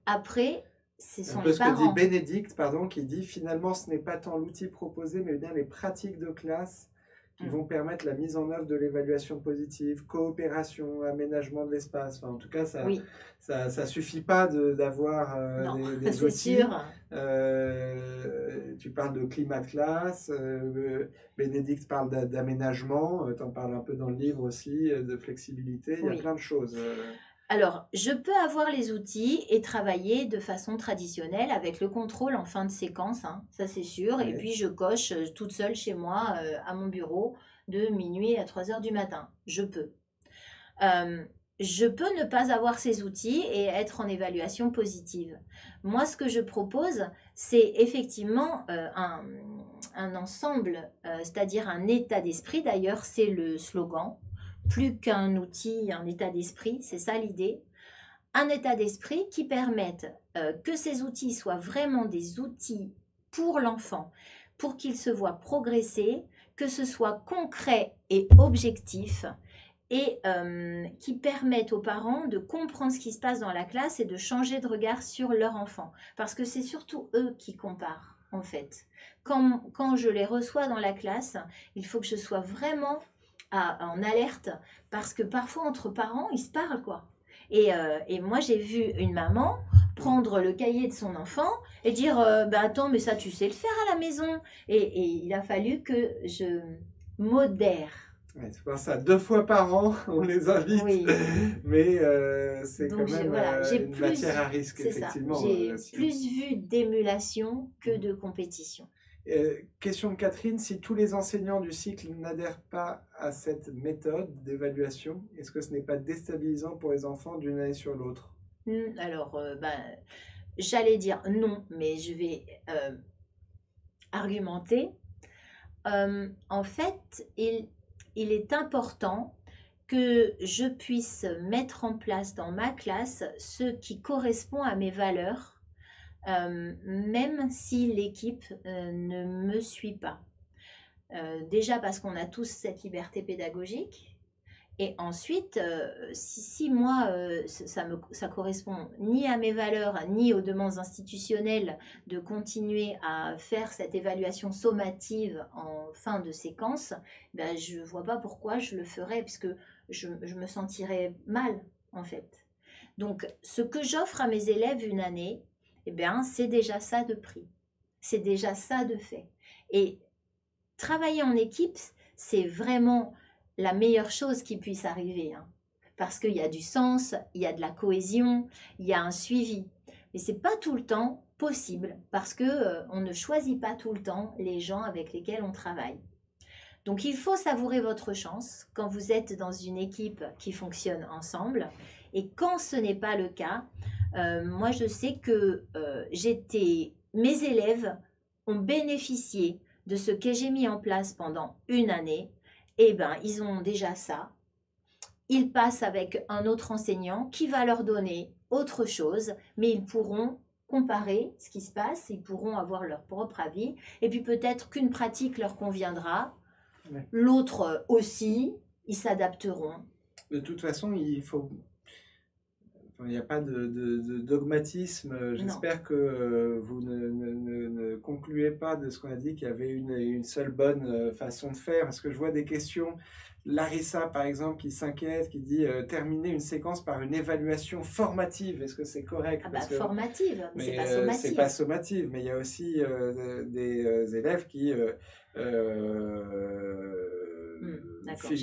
Après, ce sont les parents. Ce que dit Bénédicte, qui dit finalement ce n'est pas tant l'outil proposé, mais bien les pratiques de classe qui vont permettre la mise en œuvre de l'évaluation positive, coopération, aménagement de l'espace. Enfin, en tout cas, ça suffit pas d'avoir des outils. Sûr. Tu parles de climat de classe, Bénédicte parle d'aménagement, tu en parles un peu dans le livre aussi, de flexibilité, il y a plein de choses. Alors, je peux avoir les outils et travailler de façon traditionnelle avec le contrôle en fin de séquence, ça c'est sûr. Et puis, je coche toute seule chez moi à mon bureau de minuit à 3 h du matin. Je peux. je peux ne pas avoir ces outils et être en évaluation positive. Moi, ce que je propose, c'est effectivement un ensemble, c'est-à-dire un état d'esprit. D'ailleurs, c'est le slogan. Plus qu'un outil, un état d'esprit, c'est ça l'idée. Un état d'esprit qui permette que ces outils soient vraiment des outils pour l'enfant, pour qu'il se voit progresser, que ce soit concret et objectif, et qui permettent aux parents de comprendre ce qui se passe dans la classe et de changer de regard sur leur enfant. Parce que c'est surtout eux qui comparent, en fait. Quand je les reçois dans la classe, il faut que je sois vraiment en alerte, parce que parfois, entre parents, ils se parlent, quoi. Et moi, j'ai vu une maman prendre le cahier de son enfant et dire bah, attends, mais ça, tu sais le faire à la maison. Et il a fallu que je modère. Ouais, tu penses ça 2 fois par an, on les invite, Oui. mais c'est Donc, quand même voilà, j'ai une plus, matière à risque, c'est ça, effectivement. j'ai plus vu d'émulation que de compétition. Question de Catherine, si tous les enseignants du cycle n'adhèrent pas à cette méthode d'évaluation, est-ce que ce n'est pas déstabilisant pour les enfants d'une année sur l'autre? Alors, j'allais dire non, mais je vais argumenter. En fait, il est important que je puisse mettre en place dans ma classe ce qui correspond à mes valeurs, même si l'équipe ne me suit pas. Déjà parce qu'on a tous cette liberté pédagogique. Et ensuite, si moi, ça correspond ni à mes valeurs, ni aux demandes institutionnelles de continuer à faire cette évaluation sommative en fin de séquence, ben, je ne vois pas pourquoi je le ferais, puisque je me sentirais mal, en fait. Donc, ce que j'offre à mes élèves une année, eh bien, c'est déjà ça de prix. C'est déjà ça de fait. Et travailler en équipe, c'est vraiment la meilleure chose qui puisse arriver, hein, parce qu'il y a du sens, il y a de la cohésion, il y a un suivi. Mais ce n'est pas tout le temps possible, parce qu'on ne choisit pas tout le temps les gens avec lesquels on travaille. Donc il faut savourer votre chance quand vous êtes dans une équipe qui fonctionne ensemble. Et quand ce n'est pas le cas, moi je sais que mes élèves ont bénéficié de ce que j'ai mis en place pendant une année. Eh bien, ils ont déjà ça. Ils passent avec un autre enseignant qui va leur donner autre chose, mais ils pourront comparer ce qui se passe, ils pourront avoir leur propre avis, et puis peut-être qu'une pratique leur conviendra, ouais. L'autre aussi, ils s'adapteront. De toute façon, il n'y a pas de dogmatisme. J'espère que vous ne concluez pas de ce qu'on a dit qu'il y avait une seule bonne façon de faire. Parce que je vois des questions. Larissa, par exemple, qui s'inquiète, qui dit terminer une séquence par une évaluation formative. Est-ce que c'est correct? Formative, mais c'est pas sommative. C'est pas sommative, mais il y a aussi des élèves qui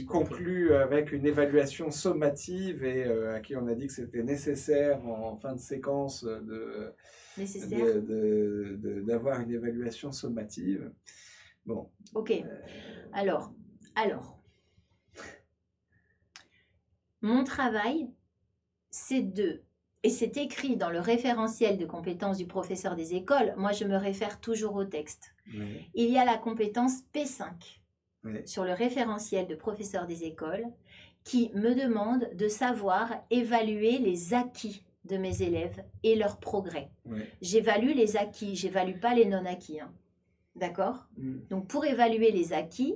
conclut avec une évaluation sommative et à qui on a dit que c'était nécessaire en fin de séquence d'avoir une évaluation sommative. Bon. Ok. Alors, mon travail, c'est et c'est écrit dans le référentiel de compétences du professeur des écoles, moi je me réfère toujours au texte. Oui. Il y a la compétence P5. Oui. Sur le référentiel de professeur des écoles qui me demande de savoir évaluer les acquis de mes élèves et leur progrès. Oui. J'évalue les acquis, j'évalue pas les non-acquis. Hein. D'accord ? Donc pour évaluer les acquis,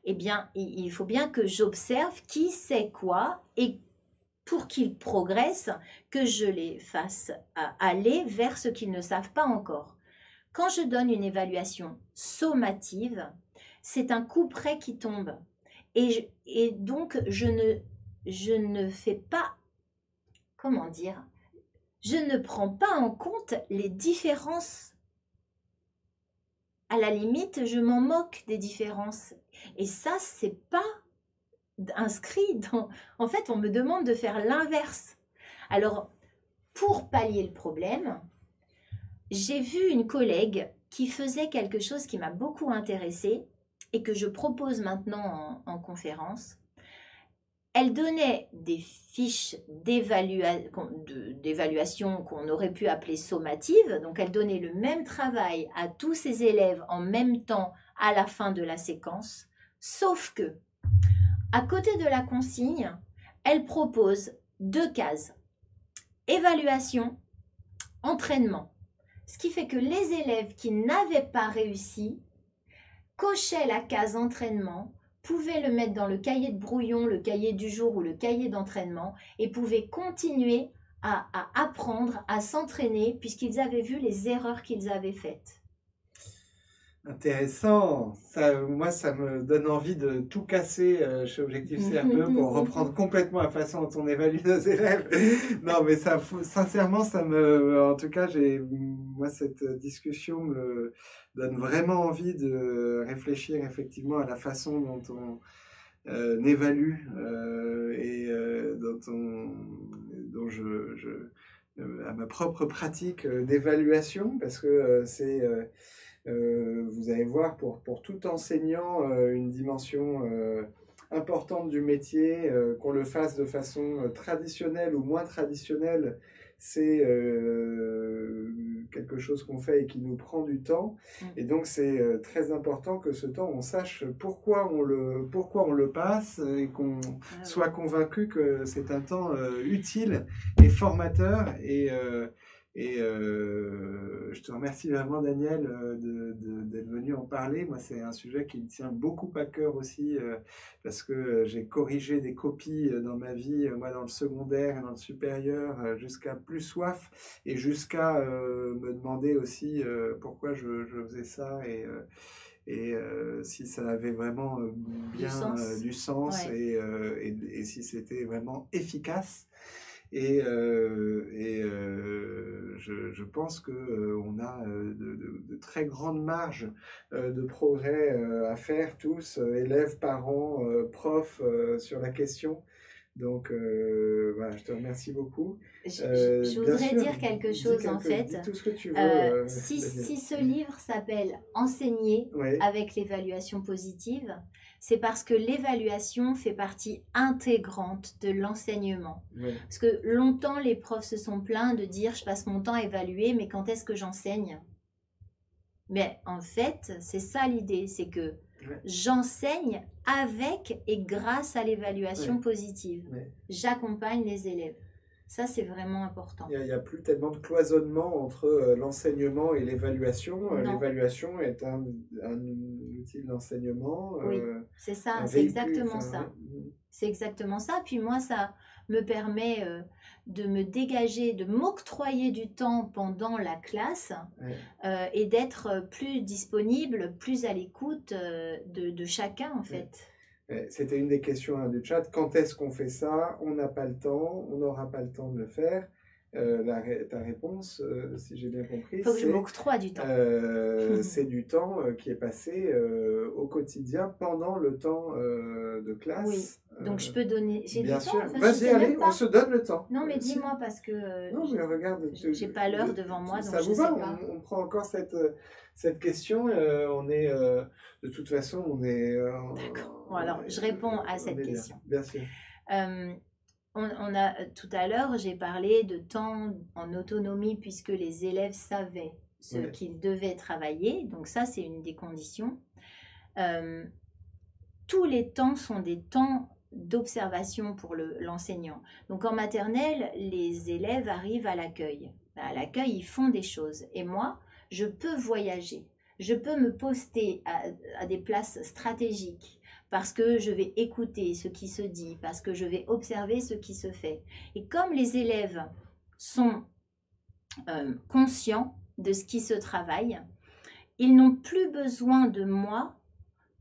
eh bien, il faut bien que j'observe qui sait quoi et pour qu'ils progressent, que je les fasse aller vers ce qu'ils ne savent pas encore. Quand je donne une évaluation sommative, c'est un coup près qui tombe. Et donc, je ne fais pas, comment dire, je ne prends pas en compte les différences. À la limite, je m'en moque des différences. Et ça, c'est pas inscrit dans... En fait, on me demande de faire l'inverse. Alors, pour pallier le problème, j'ai vu une collègue qui faisait quelque chose qui m'a beaucoup intéressée et que je propose maintenant en conférence. Elle donnait des fiches d'évaluation qu'on aurait pu appeler sommatives. Donc, elle donnait le même travail à tous ses élèves en même temps à la fin de la séquence. Sauf que, à côté de la consigne, elle propose 2 cases. Évaluation, entraînement. Ce qui fait que les élèves qui n'avaient pas réussi cochaient la case entraînement, pouvaient le mettre dans le cahier de brouillon, le cahier du jour ou le cahier d'entraînement et pouvaient continuer à apprendre, à s'entraîner puisqu'ils avaient vu les erreurs qu'ils avaient faites. Intéressant. Ça, moi, ça me donne envie de tout casser chez Objectif CRPE pour reprendre complètement la façon dont on évalue nos élèves. Non, mais ça, sincèrement, en tout cas, moi, cette discussion me donne vraiment envie de réfléchir effectivement à la façon dont on évalue et dont à ma propre pratique d'évaluation, parce que vous allez voir pour tout enseignant une dimension importante du métier, qu'on le fasse de façon traditionnelle ou moins traditionnelle, c'est quelque chose qu'on fait et qui nous prend du temps. Et donc c'est très important que ce temps, on sache pourquoi on le passe et qu'on soit convaincu que c'est un temps utile et formateur. Et je te remercie vraiment, Daniel, d'être venu en parler. Moi, c'est un sujet qui me tient beaucoup à cœur aussi, parce que j'ai corrigé des copies dans ma vie, moi dans le secondaire et dans le supérieur, jusqu'à plus soif et jusqu'à me demander aussi pourquoi je faisais ça et si ça avait vraiment bien du sens ouais. et si c'était vraiment efficace. Je pense qu'on a de très grandes marges de progrès à faire tous, élèves, parents, profs, sur la question. Donc voilà, je te remercie beaucoup. Je voudrais dire quelque chose en fait. Dis tout ce que tu veux. Si ce livre s'appelle Enseigner avec l'évaluation positive, c'est parce que l'évaluation fait partie intégrante de l'enseignement. Parce que longtemps, les profs se sont plaints de dire « je passe mon temps à évaluer, mais quand est-ce que j'enseigne ?» Mais en fait, c'est ça l'idée, c'est que j'enseigne avec et grâce à l'évaluation positive. J'accompagne les élèves. Ça, c'est vraiment important. Il n'y a plus tellement de cloisonnement entre l'enseignement et l'évaluation. L'évaluation est un outil d'enseignement. Oui, c'est ça, c'est exactement ça. C'est exactement ça. Puis moi, ça me permet de me dégager, de m'octroyer du temps pendant la classe et d'être plus disponible, plus à l'écoute de chacun, en fait. C'était une des questions du chat. Quand est-ce qu'on fait ça? On n'a pas le temps, on n'aura pas le temps de le faire. Ta réponse, si j'ai bien compris, il faut que je m'octroie du temps. C'est du temps qui est passé au quotidien pendant le temps de classe. Oui, donc je peux donner. J'ai bien du sûr. temps. Vas-y, allez, on se donne le temps. Non, mais dis-moi parce que. Non, mais regarde. J'ai pas l'heure devant moi, donc ça je vous sais va, pas. on prend encore cette question. On est de toute façon, on est. D'accord. Bon, alors je réponds à cette question. Bien sûr. On a tout à l'heure, j'ai parlé de temps en autonomie puisque les élèves savaient ce qu'ils devaient travailler. Donc ça, c'est une des conditions. Tous les temps sont des temps d'observation pour l'enseignant. Donc en maternelle, les élèves arrivent à l'accueil. À l'accueil, ils font des choses. Et moi, je peux voyager. Je peux me poster à des places stratégiques parce que je vais écouter ce qui se dit, parce que je vais observer ce qui se fait. Et comme les élèves sont conscients de ce qui se travaille, ils n'ont plus besoin de moi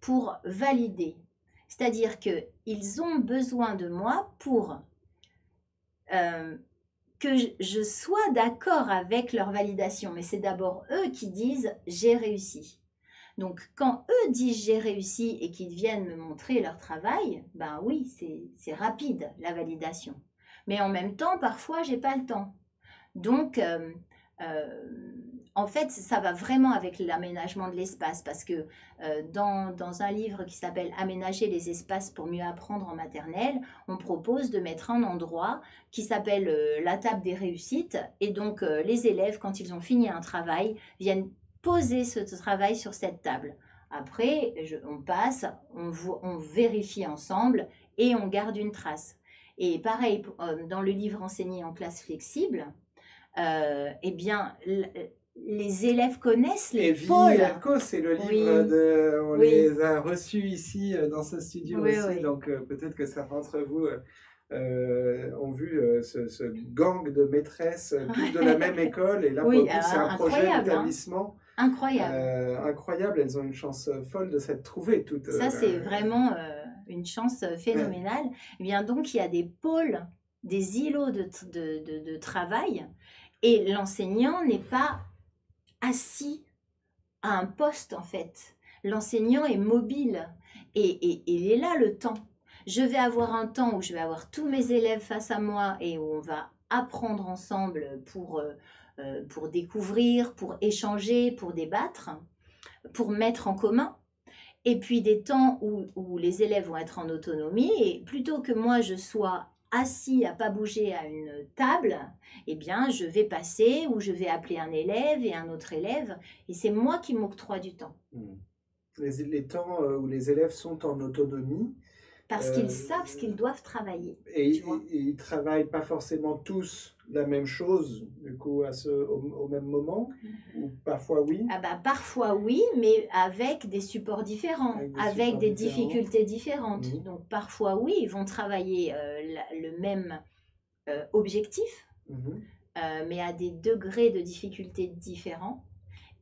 pour valider. C'est-à-dire qu'ils ont besoin de moi pour que je sois d'accord avec leur validation. Mais c'est d'abord eux qui disent « j'ai réussi ». Donc, quand eux disent « j'ai réussi » et qu'ils viennent me montrer leur travail, ben oui, c'est rapide, la validation. Mais en même temps, parfois, j'ai pas le temps. Donc, en fait, ça va vraiment avec l'aménagement de l'espace parce que dans un livre qui s'appelle Aménager les espaces pour mieux apprendre en maternelle, on propose de mettre un endroit qui s'appelle la table des réussites. Et donc, les élèves, quand ils ont fini un travail, viennent poser ce travail sur cette table. Après, on passe, on vérifie ensemble et on garde une trace. Et pareil, dans le livre Enseigner en classe flexible, eh bien, les élèves connaissent les pôles. Et Atco, c'est le livre Oui. on les a reçus ici dans ce studio Oui, aussi, oui. donc peut-être que certains d'entre vous ont vu ce gang de maîtresses, toutes de la même école, et là pour le coup c'est un projet d'établissement. Incroyable. Incroyable, elles ont une chance folle de s'être trouvées toutes. Ça, c'est vraiment une chance phénoménale. Eh bien, donc, il y a des pôles, des îlots de travail, et l'enseignant n'est pas assis à un poste, en fait. L'enseignant est mobile, et il est là le temps. Je vais avoir un temps où je vais avoir tous mes élèves face à moi, et où on va apprendre ensemble pour découvrir, pour échanger, pour débattre, pour mettre en commun. Et puis des temps où les élèves vont être en autonomie, et plutôt que moi je sois assis à pas bouger à une table, eh bien je vais passer ou je vais appeler un élève et un autre élève, et c'est moi qui m'octroie du temps. Les temps où les élèves sont en autonomie. Parce qu'ils savent ce qu'ils doivent travailler. Et ils ne travaillent pas forcément tous la même chose, du coup, au même moment, ou parfois oui? Ah bah, parfois oui, mais avec des supports différents, avec des difficultés différentes. Donc parfois oui, ils vont travailler le même objectif, mais à des degrés de difficulté différents.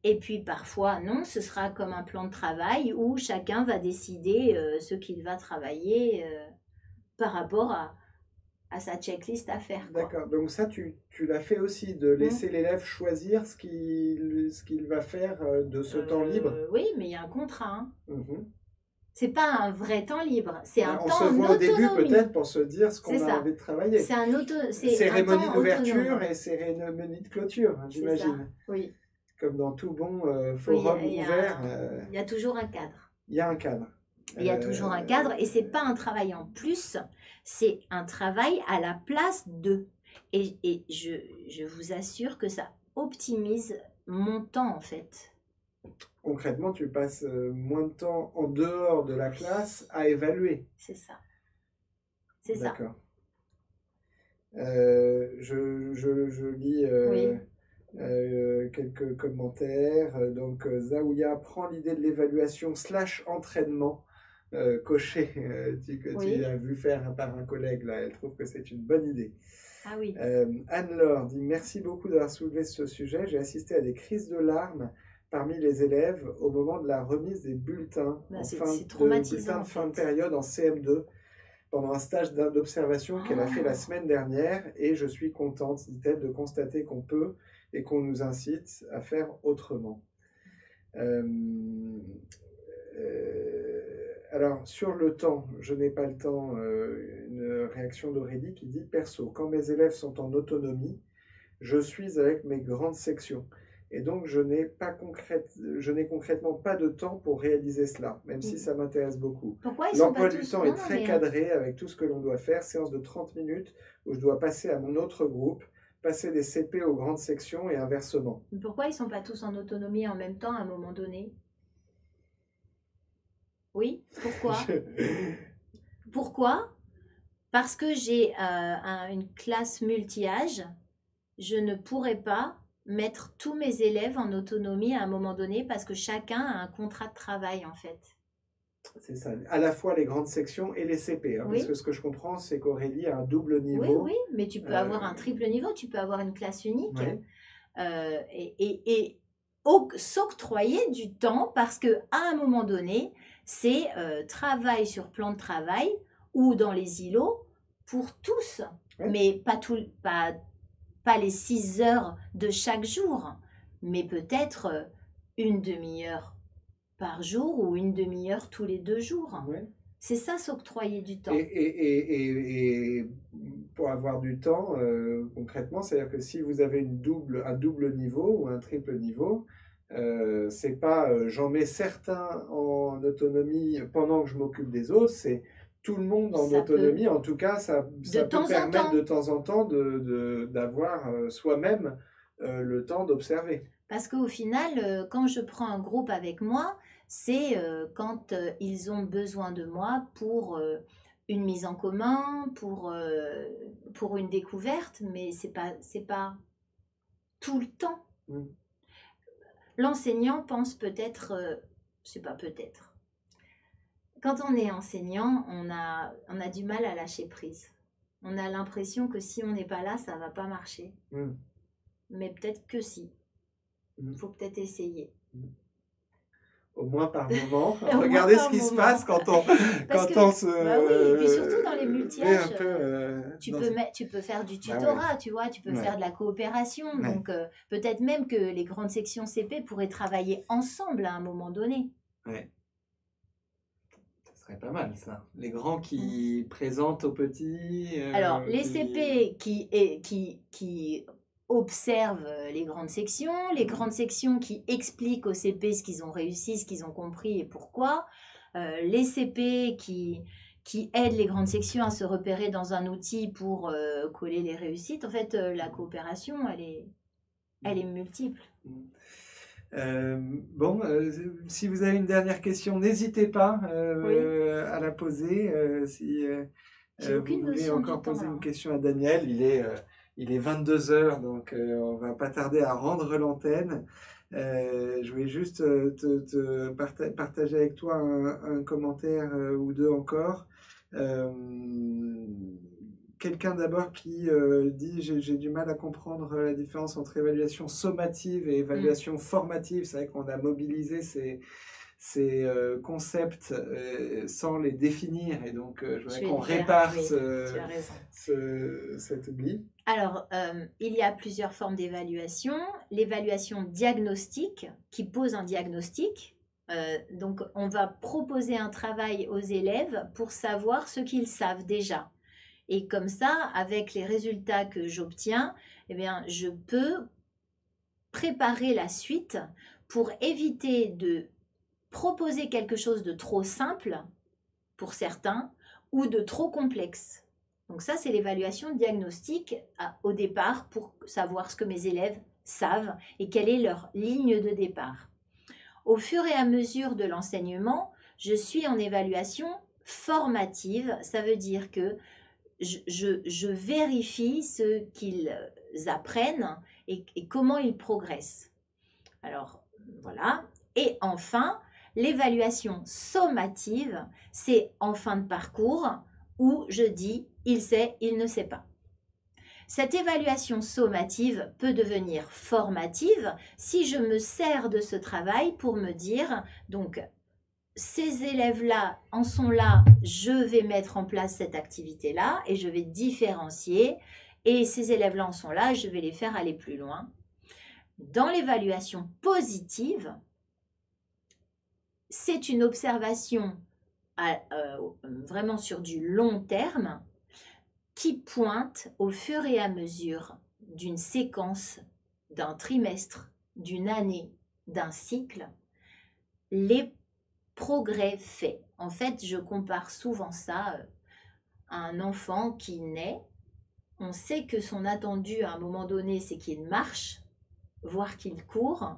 Et puis parfois, non, ce sera comme un plan de travail où chacun va décider ce qu'il va travailler par rapport à sa checklist à faire. D'accord, donc ça, tu l'as fait aussi, de laisser l'élève choisir ce qu'il va faire de ce temps libre? Oui, mais il y a un contrat. C'est pas un vrai temps libre, c'est un temps en autonomie. On se voit au début peut-être pour se dire ce qu'on a envie de travailler. C'est cérémonie d'ouverture et cérémonie de clôture, j'imagine. Oui. Comme dans tout bon forum ouvert. Il y a toujours un cadre. Il y a un cadre. Il y a toujours un cadre, et c'est pas un travail en plus, c'est un travail à la place de. Et je vous assure que ça optimise mon temps en fait. Concrètement, tu passes moins de temps en dehors de la classe à évaluer. C'est ça. C'est ça. D'accord. Je lis quelques commentaires. Donc, Zaouya prend l'idée de l'évaluation / entraînement coché que tu as vu faire par un collègue. Là, elle trouve que c'est une bonne idée. Ah oui. Anne-Laure dit « Merci beaucoup d'avoir soulevé ce sujet. J'ai assisté à des crises de larmes parmi les élèves au moment de la remise des bulletins, bulletins de fin de période en CM2, pendant un stage d'observation qu'elle a fait la semaine dernière, et je suis contente, dit-elle, de constater qu'on peut et qu'on nous incite à faire autrement. » Alors, sur le temps, je n'ai pas le temps, une réaction d'Aurélie qui dit « Perso, quand mes élèves sont en autonomie, je suis avec mes grandes sections. Et donc, je n'ai concrètement pas de temps pour réaliser cela, même si ça m'intéresse beaucoup. L'emploi du temps est très cadré avec tout ce que l'on doit faire. Séance de 30 minutes où je dois passer à mon autre groupe, passer des CP aux grandes sections et inversement. » Pourquoi ils ne sont pas tous en autonomie en même temps à un moment donné? Oui, pourquoi? Pourquoi? Parce que j'ai une classe multi-âge, je ne pourrais pas mettre tous mes élèves en autonomie à un moment donné parce que chacun a un contrat de travail en fait. C'est ça, à la fois les grandes sections et les CP, hein, parce que ce que je comprends, c'est qu'Aurélie a un double niveau. Oui, mais tu peux avoir un triple niveau, tu peux avoir une classe unique et s'octroyer du temps parce qu'à un moment donné, c'est travail sur plan de travail ou dans les îlots pour tous, mais pas les 6 heures de chaque jour, mais peut-être une demi-heure par jour ou une demi-heure tous les 2 jours. C'est ça, s'octroyer du temps. Et pour avoir du temps, concrètement, c'est-à-dire que si vous avez un double niveau ou un triple niveau, c'est pas j'en mets certains en autonomie pendant que je m'occupe des autres, c'est tout le monde en Ça peut, autonomie. En tout cas, ça de peut temps en permettre de temps, temps en temps d'avoir soi-même le temps d'observer. parce qu'au final, quand je prends un groupe avec moi, c'est quand ils ont besoin de moi pour une mise en commun, pour une découverte, mais c'est pas tout le temps. Mm. L'enseignant pense peut-être, c'est pas peut-être. Quand on est enseignant, on a du mal à lâcher prise. On a l'impression que si on n'est pas là, ça va pas marcher. Mm. Mais peut-être que si. Il faut peut-être essayer. Au moins par moment. Au moins Regardez par ce qui se moment. passe quand on, Parce quand que, on se. bah oui, et puis surtout dans les met multi-âges, un peu. tu peux faire du Bah ouais. tutorat, tu vois, tu peux Ouais. faire de la coopération. Ouais. Donc peut-être même que les grandes sections CP pourraient travailler ensemble à un moment donné. Ouais. Ce serait pas mal ça. Les grands qui présentent aux petits. Alors, les qui... CP qui observent les grandes sections, les grandes sections qui expliquent aux CP ce qu'ils ont réussi, ce qu'ils ont compris et pourquoi, les CP qui aident les grandes sections à se repérer dans un outil pour coller les réussites. En fait, la coopération, elle est multiple. Bon, si vous avez une dernière question, n'hésitez pas à la poser. Si J'ai vous aucune voulez notion du encore temps, poser là. une question à Daniel, il est 22 heures, donc on va pas tarder à rendre l'antenne. Je voulais juste partager avec toi un commentaire ou deux encore. Quelqu'un d'abord qui dit j'ai du mal à comprendre la différence entre évaluation sommative et évaluation formative. C'est vrai qu'on a mobilisé ces concepts sans les définir, et donc je voudrais qu'on répare cet oubli. Alors, il y a plusieurs formes d'évaluation. L'évaluation diagnostique qui pose un diagnostic. Donc, on va proposer un travail aux élèves pour savoir ce qu'ils savent déjà. Et comme ça, avec les résultats que j'obtiens, eh bien, je peux préparer la suite pour éviter de proposer quelque chose de trop simple pour certains ou de trop complexe. Donc ça, c'est l'évaluation diagnostique au départ pour savoir ce que mes élèves savent et quelle est leur ligne de départ. Au fur et à mesure de l'enseignement, je suis en évaluation formative. Ça veut dire que je vérifie ce qu'ils apprennent et comment ils progressent. Alors, voilà. Et enfin, l'évaluation sommative, c'est en fin de parcours où je dis il sait, il ne sait pas. Cette évaluation sommative peut devenir formative si je me sers de ce travail pour me dire, donc, ces élèves-là en sont là, je vais mettre en place cette activité-là et je vais différencier. Et ces élèves-là en sont là, je vais les faire aller plus loin. Dans l'évaluation positive, c'est une observation vraiment sur du long terme qui pointe au fur et à mesure d'une séquence, d'un trimestre, d'une année, d'un cycle, les progrès faits. En fait, je compare souvent ça à un enfant qui naît. On sait que son attendu à un moment donné, c'est qu'il marche, voire qu'il court.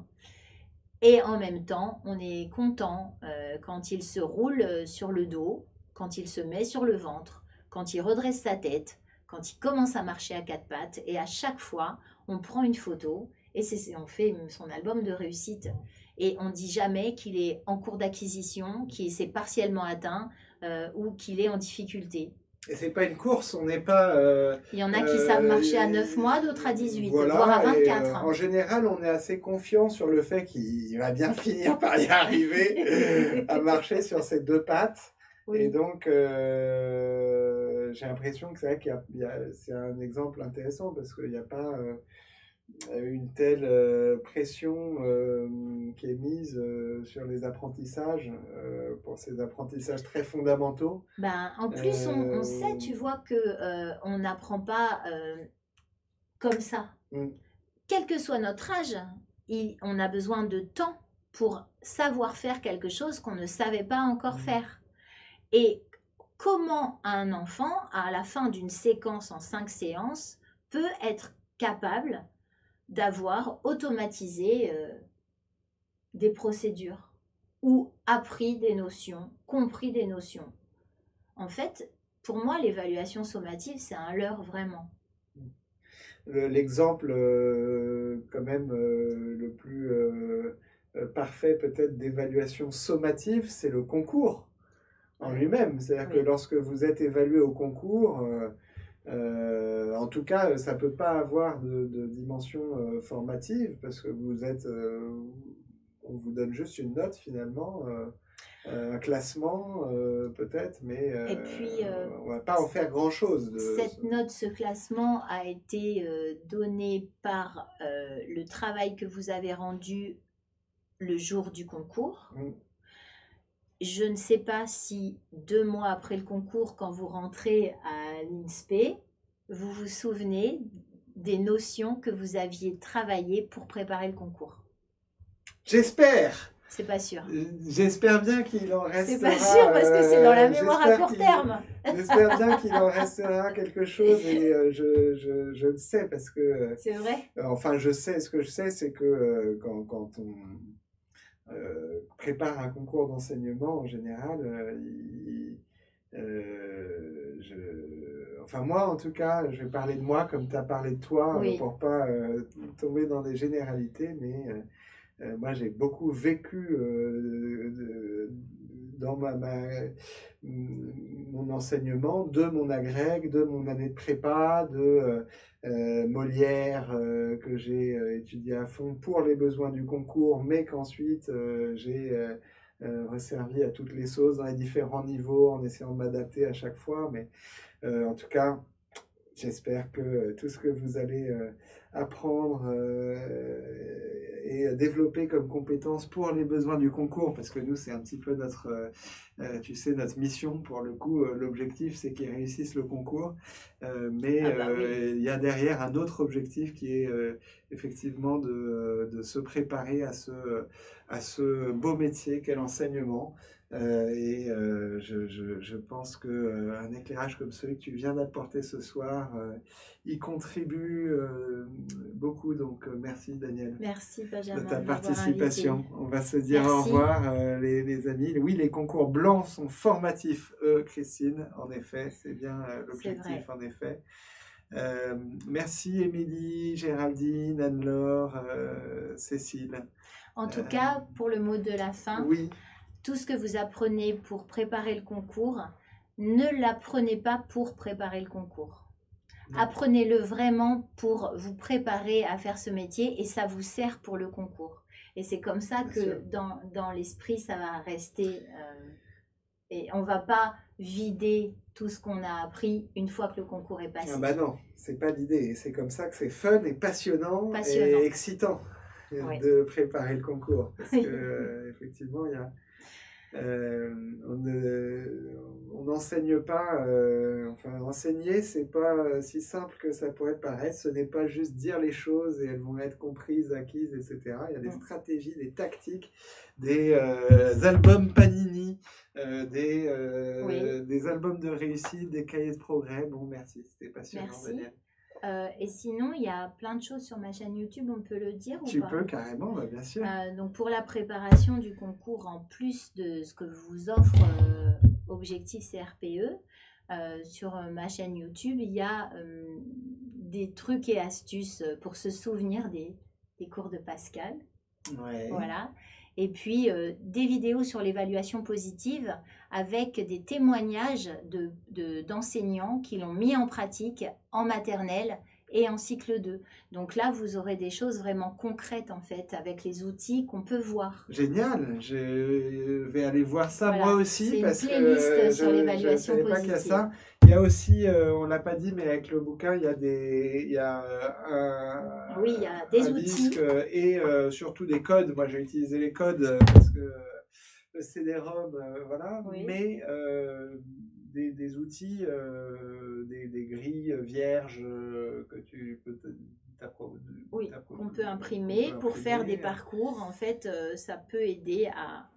Et en même temps, on est content quand il se roule sur le dos, quand il se met sur le ventre, quand il redresse sa tête, quand il commence à marcher à quatre pattes. Et à chaque fois, on prend une photo et on fait son album de réussite. Et on ne dit jamais qu'il est en cours d'acquisition, qu'il s'est partiellement atteint ou qu'il est en difficulté. Et c'est pas une course, on n'est pas... il y en a qui savent marcher à 9 mois, d'autres à 18, voilà, voire à 24. En général, on est assez confiant sur le fait qu'il va bien finir par y arriver à marcher sur ses deux pattes. Oui. Et donc, j'ai l'impression que c'est vrai c'est un exemple intéressant parce qu'il n'y a pas... une telle pression qui est mise sur les apprentissages, pour ces apprentissages très fondamentaux. Ben, en plus, on sait, tu vois, que on n'apprend pas comme ça. Mm. Quel que soit notre âge, on a besoin de temps pour savoir faire quelque chose qu'on ne savait pas encore faire. Et comment un enfant, à la fin d'une séquence en 5 séances, peut être capable d'avoir automatisé des procédures ou appris des notions, compris des notions. En fait, pour moi, l'évaluation sommative, c'est un leurre vraiment. L'exemple quand même le plus parfait peut-être d'évaluation sommative, c'est le concours en lui-même. C'est-à-dire que lorsque vous êtes évalué au concours, en tout cas, ça ne peut pas avoir de dimension formative parce que vous êtes, on vous donne juste une note finalement. Un classement peut-être, mais et puis, on ne va pas en faire grand-chose. Cette note, ce classement a été donné par le travail que vous avez rendu le jour du concours. Je ne sais pas si 2 mois après le concours, quand vous rentrez à l'INSPE, vous vous souvenez des notions que vous aviez travaillées pour préparer le concours. J'espère. C'est pas sûr. J'espère bien qu'il en restera. C'est pas sûr parce que c'est dans la mémoire à court terme. J'espère bien qu'il en restera quelque chose et je le sais parce que. C'est vrai. Enfin, je sais. Ce que je sais, c'est que quand on prépare un concours d'enseignement en général, enfin moi en tout cas, je vais parler de moi comme tu as parlé de toi, Oui. pour pas tomber dans des généralités, mais moi j'ai beaucoup vécu dans mon enseignement, de mon agrég, de mon année de prépa, de Molière que j'ai étudié à fond pour les besoins du concours, mais qu'ensuite j'ai resservi à toutes les sauces dans les différents niveaux en essayant de m'adapter à chaque fois. Mais en tout cas, j'espère que tout ce que vous allez apprendre et développer comme compétences pour les besoins du concours, parce que nous, c'est un petit peu notre, tu sais, notre mission. Pour le coup, l'objectif, c'est qu'ils réussissent le concours. Mais il y a derrière un autre objectif qui est effectivement de se préparer à ce beau métier qu'est l'enseignement. Je pense qu'un éclairage comme celui que tu viens d'apporter ce soir y contribue beaucoup. Donc merci Daniel. Merci Benjamin de ta de m'avoir participation. invité. On va se dire Merci. au revoir les amis. Oui, les concours blancs sont formatifs, Christine, en effet. C'est bien l'objectif, en effet. Merci Émilie, Géraldine, Anne-Laure, Cécile. En tout cas, pour le mot de la fin, oui. Tout ce que vous apprenez pour préparer le concours, ne l'apprenez pas pour préparer le concours. Apprenez-le vraiment pour vous préparer à faire ce métier et ça vous sert pour le concours. Et c'est comme ça que dans l'esprit, ça va rester. Et on ne va pas vider tout ce qu'on a appris une fois que le concours est passé. Ah bah non, c'est pas l'idée. C'est comme ça que c'est fun et passionnant. Et excitant de préparer le concours. Parce que effectivement, il y a... on n'enseigne pas, enfin enseigner c'est pas si simple que ça pourrait paraître, ce n'est pas juste dire les choses et elles vont être comprises, acquises, etc. Il y a des stratégies, des tactiques, des albums Panini, des albums de réussite, des cahiers de progrès. Bon, merci, c'était passionnant. Merci. Daniel. Et sinon, il y a plein de choses sur ma chaîne YouTube, on peut le dire ou pas ? Tu peux carrément, bien sûr. Donc pour la préparation du concours, en plus de ce que vous offre Objectif CRPE, sur ma chaîne YouTube, il y a des trucs et astuces pour se souvenir des cours de Pascal. Ouais. Voilà. Et puis des vidéos sur l'évaluation positive avec des témoignages d'enseignants qui l'ont mis en pratique en maternelle et en cycle 2. Donc là, vous aurez des choses vraiment concrètes en fait, avec les outils qu'on peut voir. Génial, je vais aller voir ça Voilà, moi aussi c'est une parce playlist que sur je ne l'évaluation savais pas qu'il y a positive. ça. Il y a aussi, on ne l'a pas dit, mais avec le bouquin, il y a Oui, il y a des un outils. disque et surtout des codes. Moi, j'ai utilisé les codes parce que le CD-ROM, voilà, Oui. mais des outils, des grilles vierges que tu peux Oui, qu'on peut imprimer pour faire des parcours. En fait, ça peut aider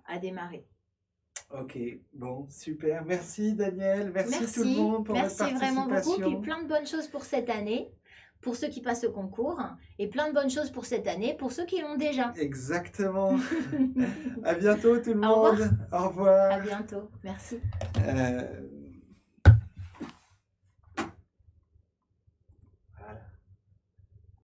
à démarrer. Ok, bon, super. Merci Daniel, merci tout le Merci, monde pour votre merci vraiment beaucoup. Puis participation. plein de bonnes choses pour cette année, pour ceux qui passent le concours, et plein de bonnes choses pour cette année, pour ceux qui l'ont déjà. Exactement. À bientôt tout le Au revoir. monde. Au revoir. À bientôt. Merci.